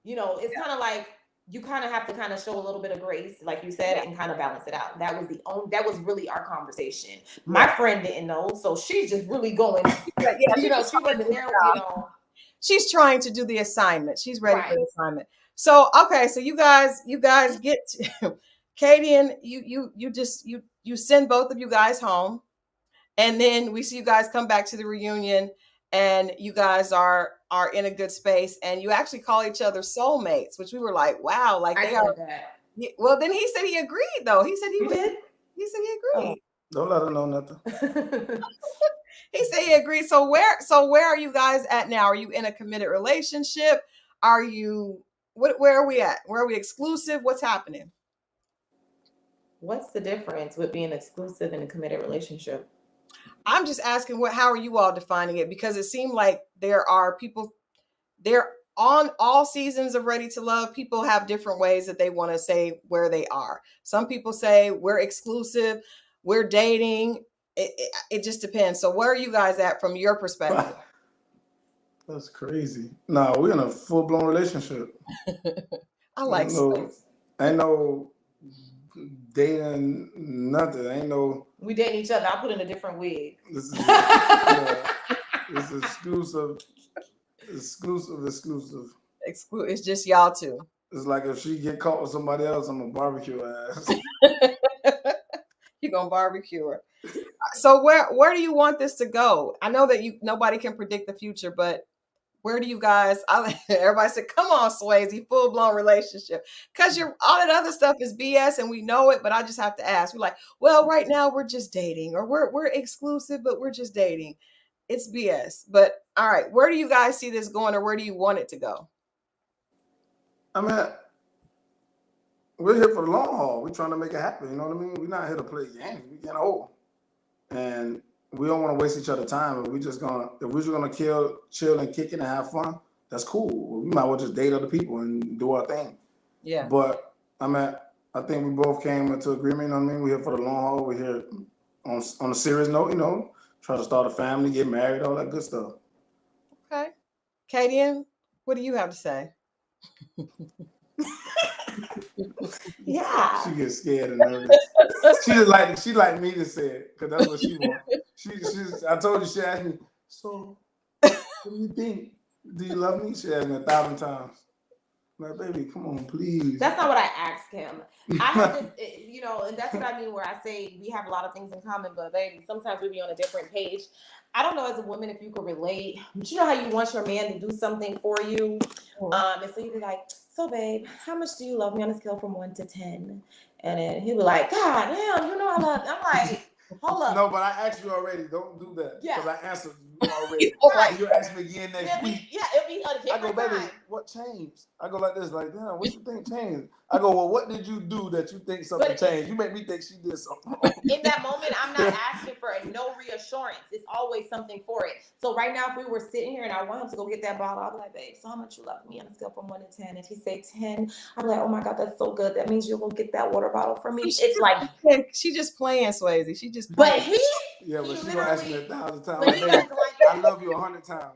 it's kind of like, you kind of have to kind of show a little bit of grace, like you said, and kind of balance it out. That was really our conversation. My friend didn't know, so she's just really going, she wasn't there, She's trying to do the assignment. She's ready for the assignment. So, okay, so you guys get Kadian, you send both of you guys home, and then we see you guys come back to the reunion, and you guys are in a good space, and you actually call each other soulmates, which we were like, wow, like they are. That. Well, then he said he agreed, though. He said he did. He said he agreed. Oh, don't let her know nothing. He said he agreed. So where are you guys at now? Are you in a committed relationship? Are you where are we at? Where are we exclusive? What's happening? What's the difference with being exclusive in a committed relationship? I'm just asking, how are you all defining it? Because it seemed like there are people, they're on all seasons of Ready to Love. People have different ways that they want to say where they are. Some people say we're exclusive, we're dating. It just depends. So where are you guys at from your perspective? That's crazy. No, we're in a full-blown relationship. I like ain't no dating nothing. Ain't no. We dating each other. I put in a different wig. This is it's exclusive. It's just y'all two. It's like if she get caught with somebody else, I'm gonna barbecue her ass. You're gonna barbecue her. So where do you want this to go? I know that nobody can predict the future, but where do you guys? Everybody said, "Come on, Swasey, full blown relationship," because all that other stuff is BS, and we know it. But I just have to ask. We're like, well, right now we're just dating, or we're exclusive, but we're just dating. It's BS. But all right, where do you guys see this going, or where do you want it to go? I mean, we're here for the long haul. We're trying to make it happen. You know what I mean? We're not here to play games. We're getting old, and we don't want to waste each other's time. If we're just gonna chill and kick it and have fun, that's cool. We might well just date other people and do our thing. Yeah. But I mean, I think we both came into agreement. You know what I mean? We're here for the long haul. We're here on a serious note. Try to start a family, get married, all that good stuff. Okay. Kadian, what do you have to say? Yeah. She gets scared and nervous. she like me to say it, because that's what she wants. I told you, she asked me, so what do you think? Do you love me? She asked me 1,000 times. I'm like, baby, come on, please. That's not what I asked him. I have this, and that's what I mean where I say we have a lot of things in common, but baby, sometimes we be on a different page. I don't know as a woman if you could relate, but you know how you want your man to do something for you, and so you'd be like, "So, babe, how much do you love me on a scale from 1 to 10?" And then he'd be like, "God damn, you know I love." I'm like, "Hold up." No, but I asked you already. Don't do that. Yeah. Because I answered you already. Right. And you ask me again next week. Yeah, it'll be a I different go, baby, time. what changed? I go like this, like, damn, what you think changed? I go, well, what did you do that you think something changed? You make me think she did something wrong. In that moment, I'm not asking for no reassurance. It's always something for it. So right now, if we were sitting here and I want him to go get that bottle, I'll be like, babe, so how much you love me on a scale from 1 to 10? If he say 10, I'll be like, oh my God, that's so good. That means you'll go get that water bottle for me. It's like, she just playing, Swasey. She just playing. But yeah, but she gonna ask me 1,000 times. But Like, I love you 100 times.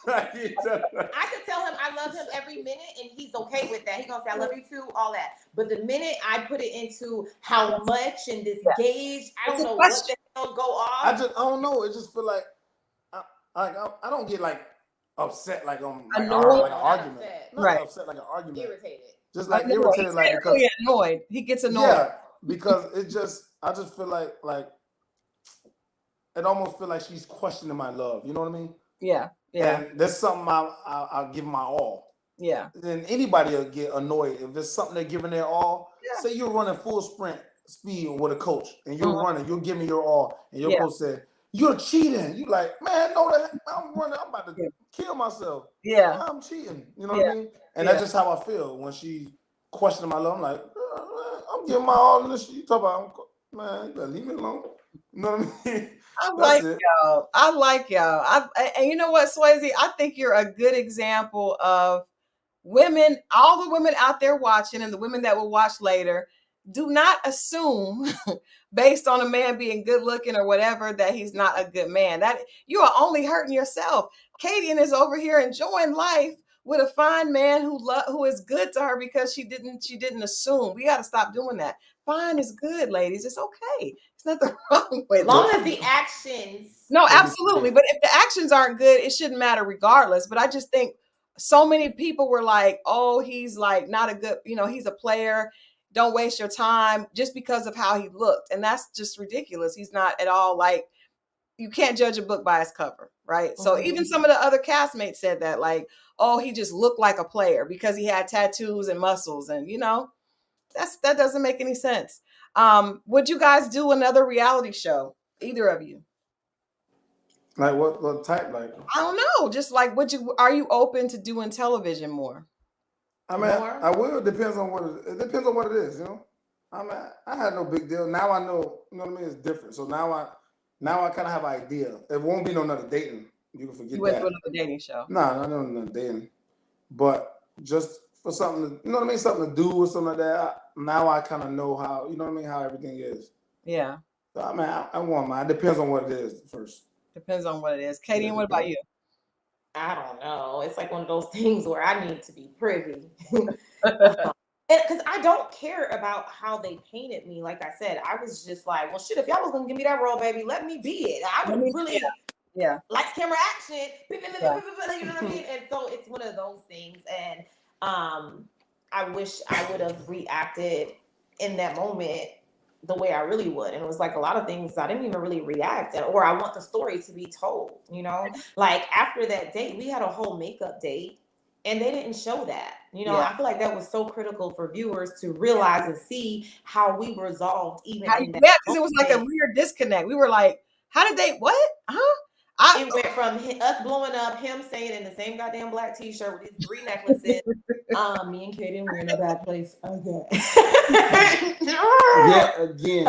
I could tell him I love him every minute, and he's okay with that. He's gonna say I love you too, all that. But the minute I put it into how much and this gauge, I don't know what the hell go off. I don't know. It just feel like I don't get like upset like on like, an argument. Not upset like an argument. Irritated. Just like irritated, like because annoyed. He gets annoyed. Yeah, because I just feel like it almost feel like she's questioning my love. You know what I mean? Yeah. Yeah. And that's something I'll give my all. Yeah. Then anybody will get annoyed if it's something they're giving their all. Yeah. Say you're running full sprint speed with a coach and you're running, you're giving your all, and your coach said, "You're cheating." You like, man, no, that I'm running, I'm about to kill myself. Yeah. I'm cheating. You know what I mean? And that's just how I feel when she questioning my love. I'm like, I'm giving my all in this shit. You talk about, man, you better leave me alone. You know what I mean? I like y'all. And you know what, Swasey? I think you're a good example of women, all the women out there watching and the women that will watch later. Do not assume based on a man being good looking or whatever that he's not a good man. That you are only hurting yourself. Kadian is over here enjoying life with a fine man who is good to her because she didn't assume. We got to stop doing that. Fine is good, ladies. It's okay. It's nothing wrong with it. As long as the actions. No, absolutely. But if the actions aren't good, it shouldn't matter regardless. But I just think so many people were like, oh, he's like not a good, he's a player. Don't waste your time just because of how he looked. And that's just ridiculous. He's not at all like, you can't judge a book by its cover, right? Mm-hmm. So even some of the other castmates said that, like, oh, he just looked like a player because he had tattoos and muscles, and that doesn't make any sense. Would you guys do another reality show? Either of you? Like what type? Like I don't know. Just like, are you open to doing television more? I mean, I will. It depends on what it is. I mean, I had no big deal. Now I know. You know what I mean? It's different. So now I kind of have an idea. It won't be no another dating. You can forget that. You went to another dating show. No, another dating. But just for something, something to do or something like that. Now I kind of know how. How everything is. Yeah. So I mean, I want mine. It depends on what it is first. Depends on what it is. Kadian, what about you? I don't know. It's like one of those things where I need to be privy. Because I don't care about how they painted me. Like I said, I was just like, well, shit, if y'all was going to give me that role, baby, let me be it. I would really lights, camera, action. You know what I mean? And so it's one of those things. And I wish I would have reacted in that moment the way I really would. And it was like a lot of things I didn't even really react, or I want the story to be told, like after that date, we had a whole makeup date and they didn't show that, I feel like that was so critical for viewers to realize and see how we resolved in that. Yeah, because it was like a weird disconnect. We were like, how did they, what? It went from us blowing up, him saying in the same goddamn black t-shirt with his 3 necklaces, me and Kadian, we're in a bad place again. Again.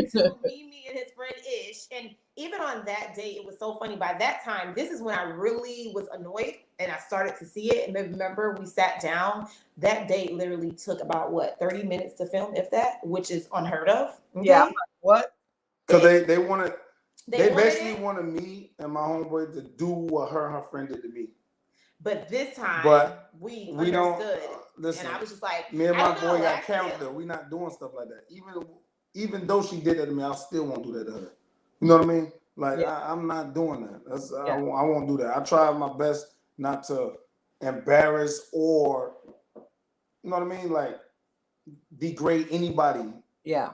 So me and his friend Ish, and even on that day, it was so funny. By that time, this is when I really was annoyed, and I started to see it. And remember, we sat down. That date literally took about 30 minutes to film, if that, which is unheard of. Okay? Yeah. What? Because they basically wanted me and my homeboy to do what her and her friend did to me. But this time, we understood. Don't listen, and I was just like, me and my boy got character. We not doing stuff like that. Even though she did that to me, I still won't do that to her. You know what I mean? Like I'm not doing that. I won't do that. I try my best not to embarrass or, you know what I mean, like degrade anybody. Yeah.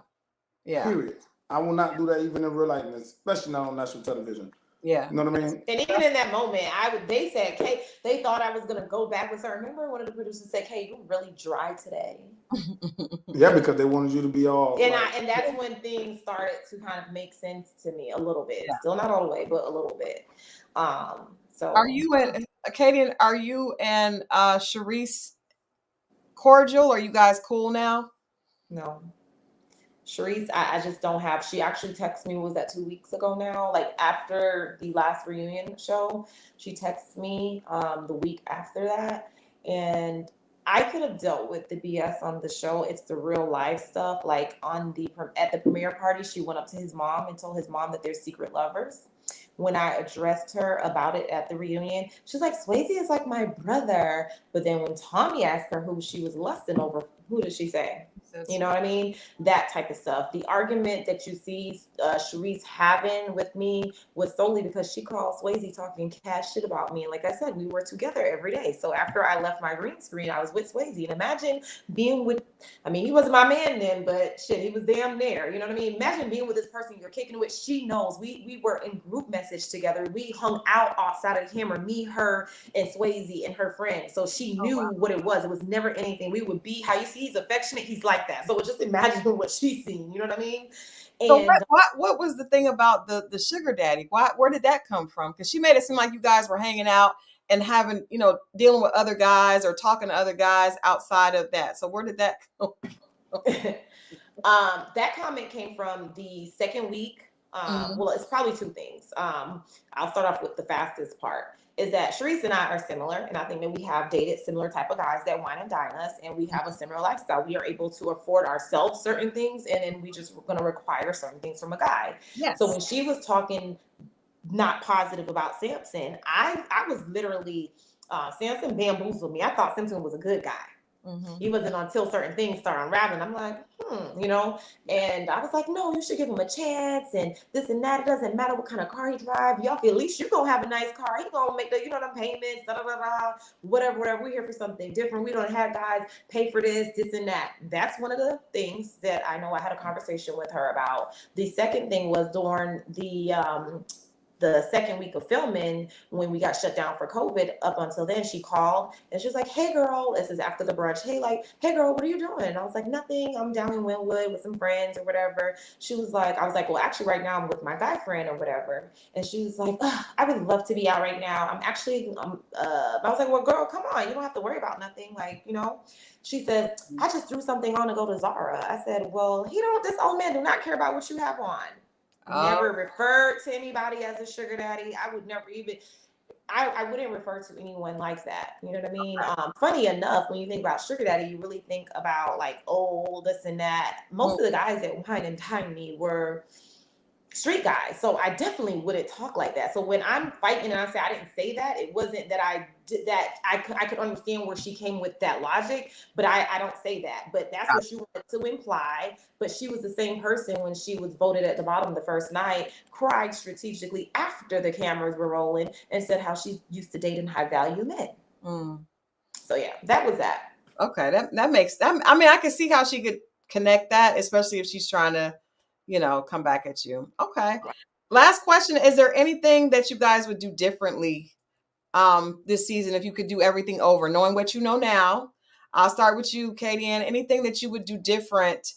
Period. I will not do that even in real life, especially not on national television. Yeah. You know what I mean? And even in that moment, they said, Kay, they thought I was gonna go back with her. Remember one of the producers said, Kay, you're really dry today. Yeah, because they wanted you to be all. And that's when things started to kind of make sense to me a little bit. Yeah. Still not all the way, but a little bit. So are you and Kadian, are you and Charisse cordial? Are you guys cool now? No. Charisse, I just don't have. She actually texted me, was that 2 weeks ago now? Like after the last reunion show, she texted me the week after that. And I could have dealt with the BS on the show. It's the real life stuff. Like at the premiere party, she went up to his mom and told his mom that they're secret lovers. When I addressed her about it at the reunion, she's like, Swasey is like my brother. But then when Tommy asked her who she was lusting over, who did she say? You know what I mean? That type of stuff. The argument that you see Charisse having with me was solely because she called Swasey talking cash shit about me. And like I said, we were together every day. So after I left my green screen, I was with Swasey. And imagine being with, I mean, he wasn't my man then, but shit, he was damn near. You know what I mean? Imagine being with this person you're kicking with. She knows. We were in group message together. We hung out outside of the camera, me, her, and Swasey and her friend. So she knew what it was. It was never anything. We would be, how you see he's affectionate, he's like that. So just imagine what she's seen. You know what I mean? And so what was the thing about the sugar daddy? Where did that come from? Because she made it seem like you guys were hanging out and having, dealing with other guys or talking to other guys outside of that. So where did that come from? That comment came from the second week. Well, it's probably two things. I'll start off with the fastest part. Is that Charisse and I are similar, and I think that we have dated similar type of guys that wine and dine us, and we have a similar lifestyle. We are able to afford ourselves certain things, and then we just going to require certain things from a guy. Yes. So when she was talking not positive about Samson, I was literally, Samson bamboozled me. I thought Samson was a good guy. He wasn't until certain things start unraveling. I'm like, and I was like, no, you should give him a chance and this and that. It doesn't matter what kind of car he drives. Y'all, at least you're going to have a nice car. He going to make the, payments, whatever. We're here for something different. We don't have guys pay for this and that. That's one of the things that I know I had a conversation with her about. The second thing was during the second week of filming, when we got shut down for COVID. Up until then, she called and she was like, hey girl, this is after the brunch. Hey girl, what are you doing? And I was like, nothing. I'm down in Wynwood with some friends or whatever. I was like, well, actually right now I'm with my guy friend or whatever. And she was like, I would love to be out right now. I was like, well, girl, come on. You don't have to worry about nothing. She said, I just threw something on to go to Zara. I said, well, this old man do not care about what you have on. Never referred to anybody as a sugar daddy. I would never even, I wouldn't refer to anyone like that. You know what I mean? Funny enough, when you think about sugar daddy, you really think about this and that. Most of the guys that wine and dine me were street guys. So I definitely wouldn't talk like that. So when I'm fighting and I say I didn't say that, it wasn't that I did that. I could understand where she came with that logic, but I don't say that. But that's what she wanted to imply. But she was the same person when she was voted at the bottom the first night, cried strategically after the cameras were rolling and said how she's used to dating high value men. So yeah, that was that. Okay, that makes that. I mean, I can see how she could connect that, especially if she's trying to come back at you. Okay. Last question. Is there anything that you guys would do differently this season if you could do everything over, knowing what you know now? I'll start with you, Kadian. Anything that you would do different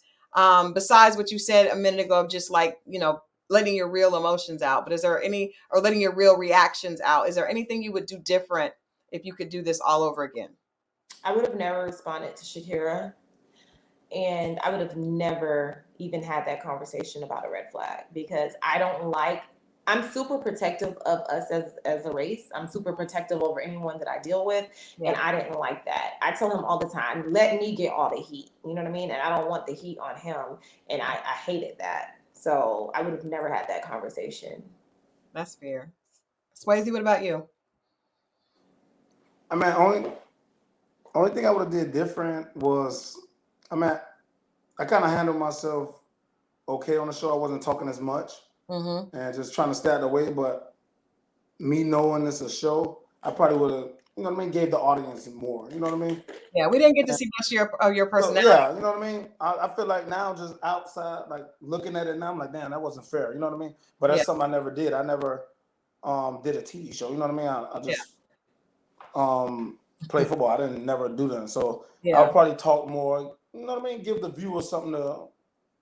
besides what you said a minute ago of just letting your real emotions out? But is there or letting your real reactions out? Is there anything you would do different if you could do this all over again? I would have never responded to Shakira. And I would have never even had that conversation about a red flag because I'm super protective of us as a race. I'm super protective over anyone that I deal with. Yeah. And I didn't like that. I tell him all the time, let me get all the heat. You know what I mean? And I don't want the heat on him. And I hated that. So I would have never had that conversation. That's fair. Swasey, what about you? I mean, only thing I would have did different was, I kind of handled myself okay on the show. I wasn't talking as much and just trying to stay out of the way. But me knowing it's a show, I probably would have you know what I mean, gave the audience more. You know what I mean? Yeah, we didn't get to see much of your So personality. yeah, you know what I mean. I feel like now just outside, like looking at it now, I'm like, damn, that wasn't fair. You know what I mean? But that's Yeah, something I never did. I never did a TV show. You know what I mean? I yeah, just play football. I didn't never do that. So I'll yeah, probably talk more. You know what I mean? Give the viewers something to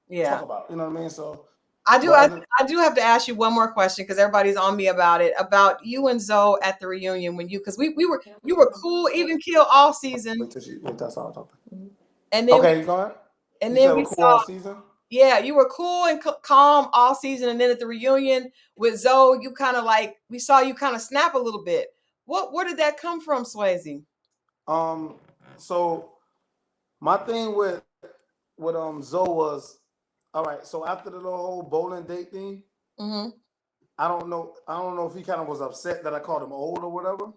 yeah. talk about. You know what I mean? So, I do. but I do have to ask you one more question because everybody's on me about it. About you and Zoe at the reunion when because you were cool, even kill all season, wait till I start talking. and then Okay, you go ahead. and You then said we we're cool saw. all season. Yeah, you were cool and calm all season, and then at the reunion with Zoe, you kind of like we saw you kind of snap a little bit. Where did that come from, Swasey? So my thing with Zoe was, all right. So after the whole bowling date thing, Mm-hmm. I don't know if he kind of was upset that I called him old or whatever.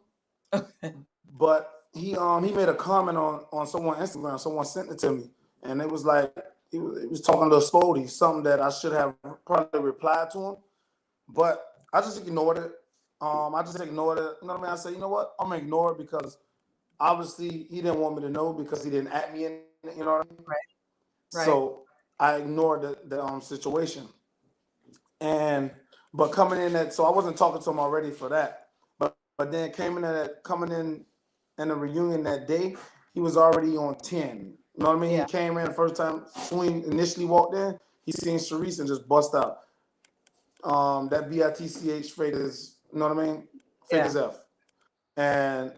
Okay. But he made a comment on someone's Instagram. Someone sent it to me, and it was like he was talking to Spody, something that I should have probably replied to him, but I just ignored it. I just ignored it. You know what I mean? I said, you know what? I'm gonna ignore it because obviously he didn't want me to know because he didn't at me in it. You know what I mean? Right. Right. So I ignored the situation, but coming in that, so I wasn't talking to him already for that, but then coming in the reunion that day, he was already on 10. You know what I mean? Yeah. He came in the first time Swing initially walked in, he seen Charisse and just bust out. That BITCH fake is, you know what I mean? Fake as F. And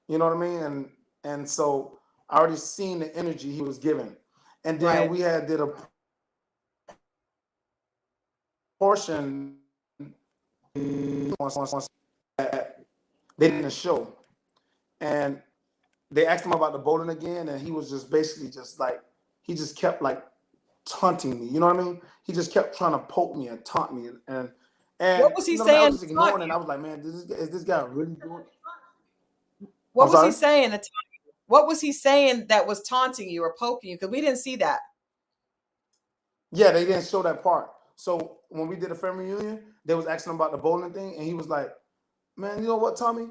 you know what I mean? And so I already seen the energy he was giving. And then we did a portion that they didn't show. And they asked him about the bowling again, and he was just basically just like, he just kept like taunting me. You know what I mean? He just kept trying to poke me and taunt me. And what was he you know, saying? I was just ignoring it. And I was like, man, is this guy really doing it? What was he saying? What was he saying that was taunting you or poking you? Because we didn't see that. Yeah, they didn't show that part. So when we did a family reunion, they was asking him about the bowling thing, and he was like, man, you know what, Tommy?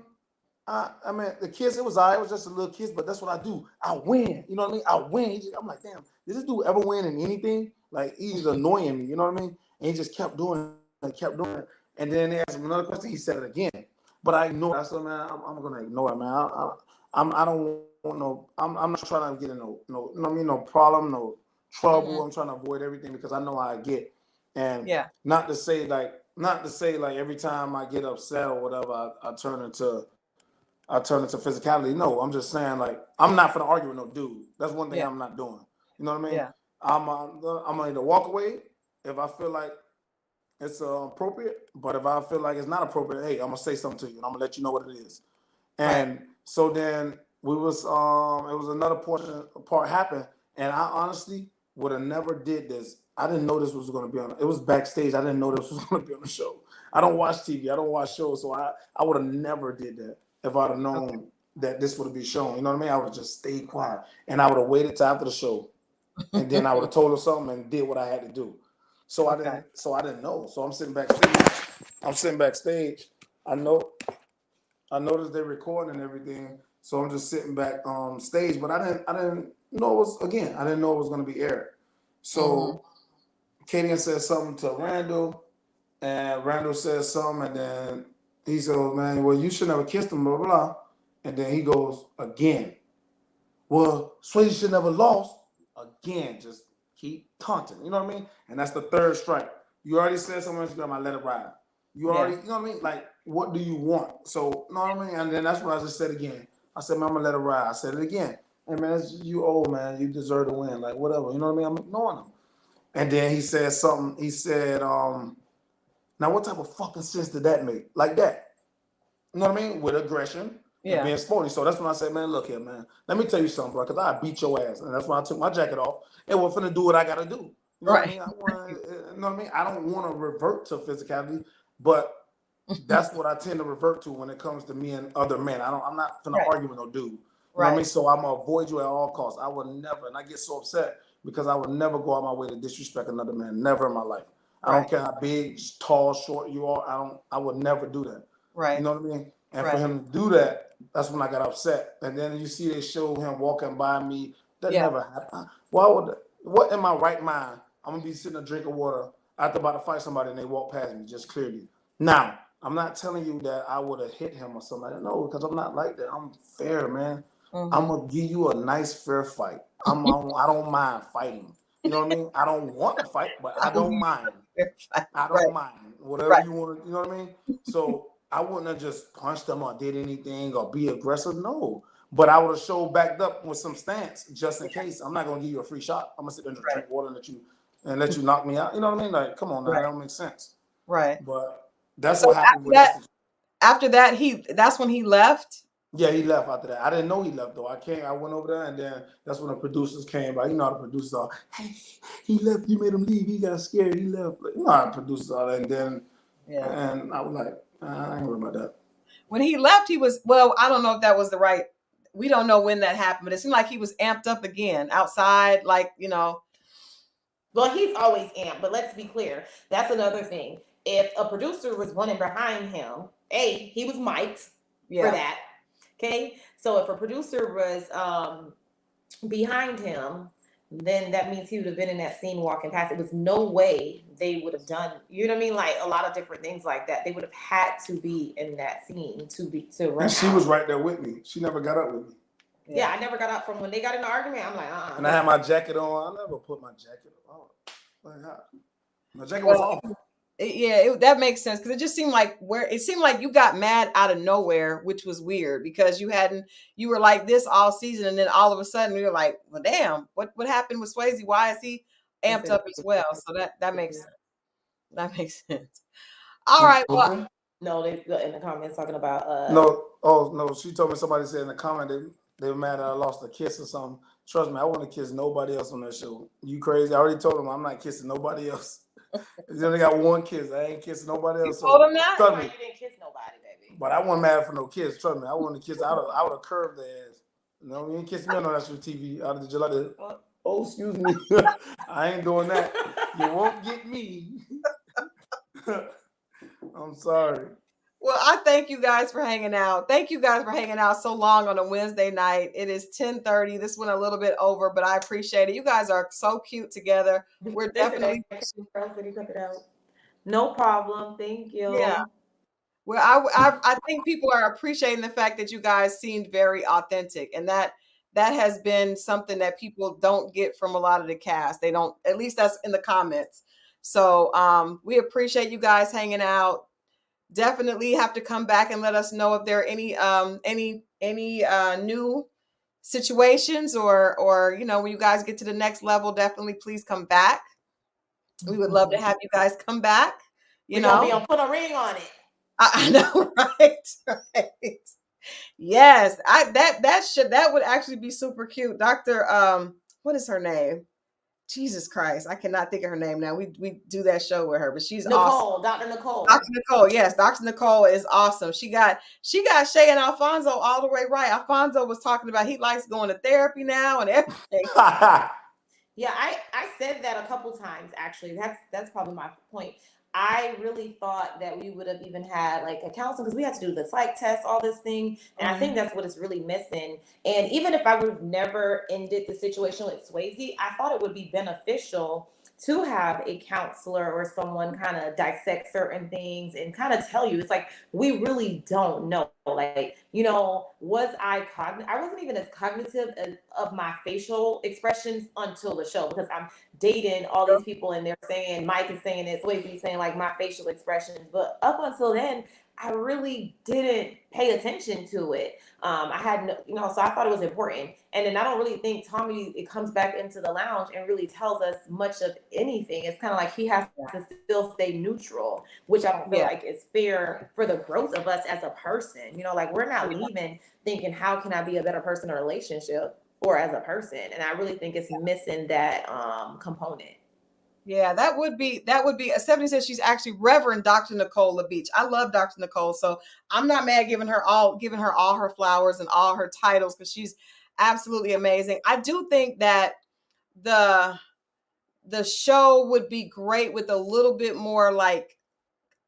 I mean, the kiss, it was just a little kiss, but that's what I do. I win. You know what I mean? I win. I'm like, damn, did this dude ever win in anything? Like, he's annoying me. You know what I mean? And he just kept doing it. And then they asked him another question. He said it again. But I ignored it. I said, man, I'm going to ignore it, man. I don't want no, I'm not trying to get in no problem, no trouble. Mm-hmm. I'm trying to avoid everything because I know how I get. And not to say like every time I get upset or whatever, I turn into physicality. No, I'm just saying, like, I'm not gonna argue with no dude. That's one thing I'm not doing. You know what I mean? Yeah. I'm gonna either walk away if I feel like it's appropriate, but if I feel like it's not appropriate, hey, I'm gonna say something to you and I'm gonna let you know what it is. And so then it was another part happened, and I honestly would have never did this. I didn't know this was gonna be on. It was backstage. I didn't know this was gonna be on the show. I don't watch TV. I don't watch shows, so I would have never did that. If I'd have known that this would be shown, you know what I mean? I would have just stayed quiet and I would have waited till after the show, and then I would have told her something and did what I had to do. So I didn't know. So I'm sitting backstage. I noticed they're recording and everything. So I'm just sitting back on stage, but I didn't know it was I didn't know it was going to be aired. So Kadian said something to Randall, and Randall said something, and then he said, man, well, you should never kissed him, blah, blah, blah. And then he goes again. Well, Swasey should never lost. Again, just keep taunting. You know what I mean? And that's the third strike. You already said something on Instagram, I let it ride. You already, you know what I mean? Like, what do you want? So, you know what I mean? And then that's what I just said again. I said, man, I'm going to let it ride. I said it again. Hey, man, you old, man. You deserve to win. Like, whatever. You know what I mean? I'm ignoring him. And then he said something. He said, now, what type of fucking sense did that make? Like that. You know what I mean? With aggression and being sporty. So that's when I said, man, look here, man. Let me tell you something, bro, because I beat your ass. And that's when I took my jacket off and we're finna do what I got to do. You know what I mean? You know what I mean? I don't want to revert to physicality, but that's what I tend to revert to when it comes to me and other men. I'm not finna argue with no dude. You know what I mean? So I'm going to avoid you at all costs. I will never, and I get so upset because I would never go out my way to disrespect another man. Never in my life. I don't care how big, tall, short you are. I would never do that. Right. You know what I mean? And for him to do that, that's when I got upset. And then you see they show him walking by me. That Yeah. never happened. What in my right mind? I'm gonna be sitting there drinking water after about to fight somebody and they walk past me just clearly. Now, I'm not telling you that I would have hit him or something. No, because I'm not like that. I'm fair, man. I'm gonna give you a nice fair fight. I don't mind fighting. You know what I mean? I don't want to fight, but I don't mind. I don't mind. Whatever you want to, you know what I mean? So I wouldn't have just punched them or did anything or be aggressive. No. But I would have showed backed up with some stance just in case. I'm not gonna give you a free shot. I'm gonna sit there and drink water and let you knock me out. You know what I mean? Like, come on now, that don't make sense. Right. But that's what happened with that. After that, that's when he left. Yeah, he left after that. I didn't know he left though. I went over there, and then that's when the producers came by. You know how the producers are. Hey, he left. You made him leave. He got scared. He left. You know how the producers are. And then, and I was like, I ain't worried about that. When he left, he was, well, I don't know if that was the right. We don't know when that happened, but it seemed like he was amped up again outside, like, you know. Well, he's always amped, but let's be clear. That's another thing. If a producer was running behind him, he was mic'd for that. Okay, so if a producer was behind him, then that means he would have been in that scene walking past. It was no way they would have done, you know what I mean? Like a lot of different things like that. They would have had to be in that scene to run. And she was right there with me. She never got up with me. Yeah, I never got up from when they got in the argument. I'm like, And I had my jacket on. I never put my jacket on. Like, my jacket was off. That makes sense because it just seemed like you got mad out of nowhere, which was weird because you were like this all season, and then all of a sudden you're like, well, damn, what happened with Swasey? Why is he amped up as well? So that makes sense. That makes sense. All right. Well, no, they in the comments talking about no. She told me somebody said in the comment they were mad that I lost a kiss or something. Trust me, I want to kiss nobody else on that show. You crazy? I already told them I'm not kissing nobody else. They only got one kiss. I ain't kissing nobody else. You told them that? Trust me. You didn't kiss nobody, baby. But I wasn't mad for no kiss. Trust me. I wanted to kiss. I would have curved their ass. No, you ain't kissing me on national TV. Out of the July. Oh, excuse me. I ain't doing that. You won't get me. I'm sorry. Well, I thank you guys for hanging out. Thank you guys for hanging out so long on a Wednesday night. It is 10:30. This went a little bit over, but I appreciate it. You guys are so cute together. We're definitely no problem. Thank you. Yeah. Well, I think people are appreciating the fact that you guys seemed very authentic, and that has been something that people don't get from a lot of the cast. They don't, at least that's in the comments. So we appreciate you guys hanging out. Definitely have to come back and let us know if there are any new situations or when you guys get to the next level. Definitely please come back. We would love to have you guys come back. We're gonna put a ring on it. I know, right? Yes, that would actually be super cute. Dr. What is her name? Jesus Christ, I cannot think of her name now. We do that show with her, but she's awesome. Dr. Nicole. Dr. Nicole, yes, Dr. Nicole is awesome. She got Shay and Alfonso all the way right. Alfonso was talking about he likes going to therapy now and everything. Yeah, I said that a couple times actually. That's probably my point. I really thought that we would have even had like a counselor because we had to do the psych test, all this thing. And I think that's what is really missing. And even if I would have never ended the situation with Swasey, I thought it would be beneficial to have a counselor or someone kind of dissect certain things and kind of tell you. It's like, we really don't know. Like, was I wasn't even as cognitive of my facial expressions until the show because I'm dating all these people and they're saying, Mike is saying this, Swasey saying like my facial expressions. But up until then, I really didn't pay attention to it. I had so I thought it was important. And then I don't really think Tommy, it comes back into the lounge and really tells us much of anything. It's kind of like he has to still stay neutral, which I don't feel like is fair for the growth of us as a person. Like we're not leaving thinking, how can I be a better person in a relationship or as a person? And I really think it's missing that component. Yeah, that would be. Stephanie says she's actually Reverend Dr. Nicole LaBeach. I love Dr. Nicole, so I'm not mad giving her all her flowers and all her titles because she's absolutely amazing. I do think that the show would be great with a little bit more like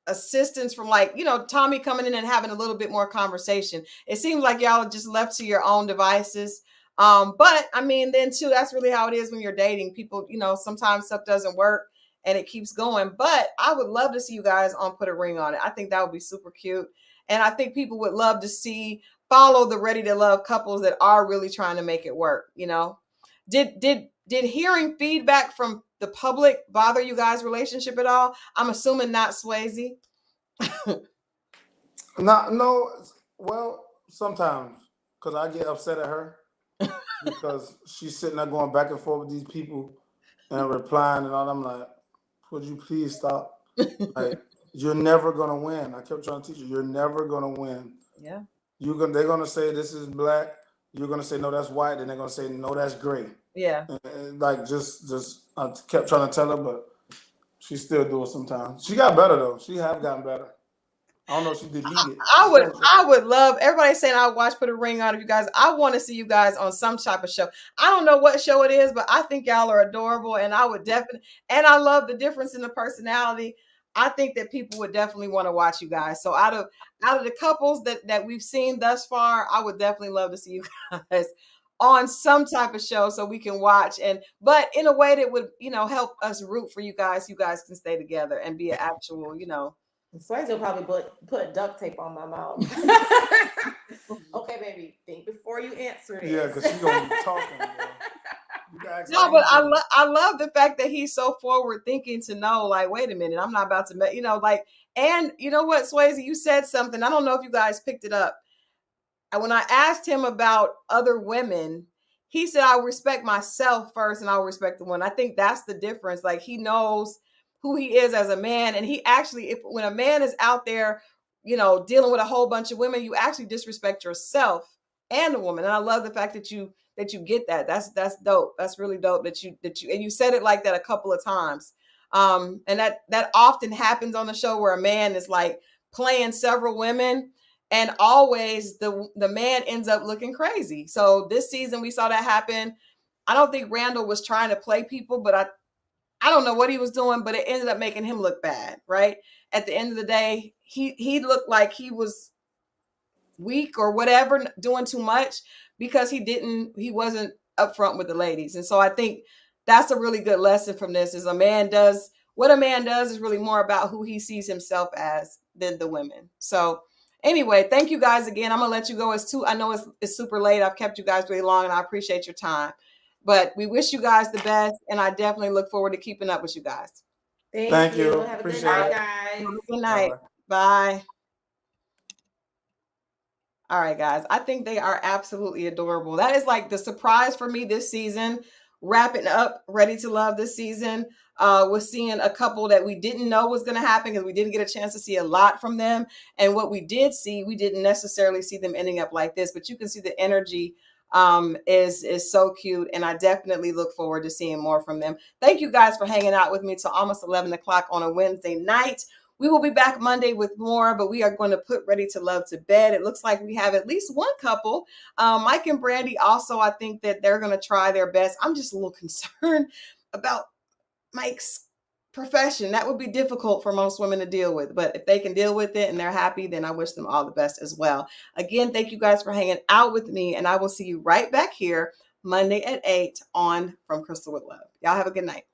assistance from like, Tommy coming in and having a little bit more conversation. It seems like y'all are just left to your own devices. But I mean, then too, that's really how it is when you're dating. People, sometimes stuff doesn't work and it keeps going. But I would love to see you guys on Put a Ring on It. I think that would be super cute. And I think people would love to follow the Ready to Love couples that are really trying to make it work. Did hearing feedback from the public bother you guys' relationship at all? I'm assuming not, Swasey. No. Well, sometimes because I get upset at her because she's sitting there going back and forth with these people and replying and all. I'm like, would you please stop? Like, you're never gonna win. I kept trying to teach you, you're never gonna win. Yeah. They're gonna say this is black. You're gonna say no, that's white. Then they're gonna say no, that's gray. Yeah. And like just I kept trying to tell her, but she still do it sometimes. She got better though. She have gotten better. I don't know if she deleted. I would love, everybody's saying I watch Put a Ring on It. You guys, I want to see you guys on some type of show. I don't know what show it is, but I think y'all are adorable, and I would definitely, and I love the difference in the personality. I think that people would definitely want to watch you guys. So out of the couples that we've seen thus far, I would definitely love to see you guys on some type of show so we can watch, but in a way that would, help us root for you guys. You guys can stay together and be an actual, Swasey will probably put duct tape on my mouth. Okay, baby, think before you answer this. Yeah, because she's gonna be talking. No, but I love the fact that he's so forward thinking to know, like, wait a minute, I'm not about to, and you know what, Swasey, you said something. I don't know if you guys picked it up. When I asked him about other women, he said, I respect myself first and I'll respect the one. I think that's the difference. Like, he knows who he is as a man. And he actually, when a man is out there, dealing with a whole bunch of women, you actually disrespect yourself and the woman. And I love the fact that you get that. That's dope. That's really dope that you, and you said it like that a couple of times. And that often happens on the show where a man is like playing several women, and always the man ends up looking crazy. So this season we saw that happen. I don't think Randall was trying to play people, but I don't know what he was doing, but it ended up making him look bad, right? At the end of the day, he looked like he was weak or whatever, doing too much because he wasn't upfront with the ladies. And so I think that's a really good lesson from this is what a man does is really more about who he sees himself as than the women. So anyway, thank you guys again. I'm going to let you go. I know it's super late. I've kept you guys really long and I appreciate your time. But we wish you guys the best, and I definitely look forward to keeping up with you guys. Thank you. Have a good night, guys. Have a good night. Bye. All right, guys. I think they are absolutely adorable. That is like the surprise for me this season. Wrapping up Ready to Love this season. Was seeing a couple that we didn't know was going to happen because we didn't get a chance to see a lot from them. And what we did see, we didn't necessarily see them ending up like this, but you can see the energy is so cute, and I definitely look forward to seeing more from them. Thank you guys for hanging out with me till almost 11 o'clock on a Wednesday night. We will be back Monday with more, but we are going to put Ready to Love to bed. It looks like we have at least one couple. Mike and Brandy also, I think that they're going to try their best. I'm just a little concerned about Mike's profession. That would be difficult for most women to deal with, but if they can deal with it and they're happy, then I wish them all the best as well. Again, thank you guys for hanging out with me, and I will see you right back here Monday at 8 on From Crystal with Love. Y'all have a good night.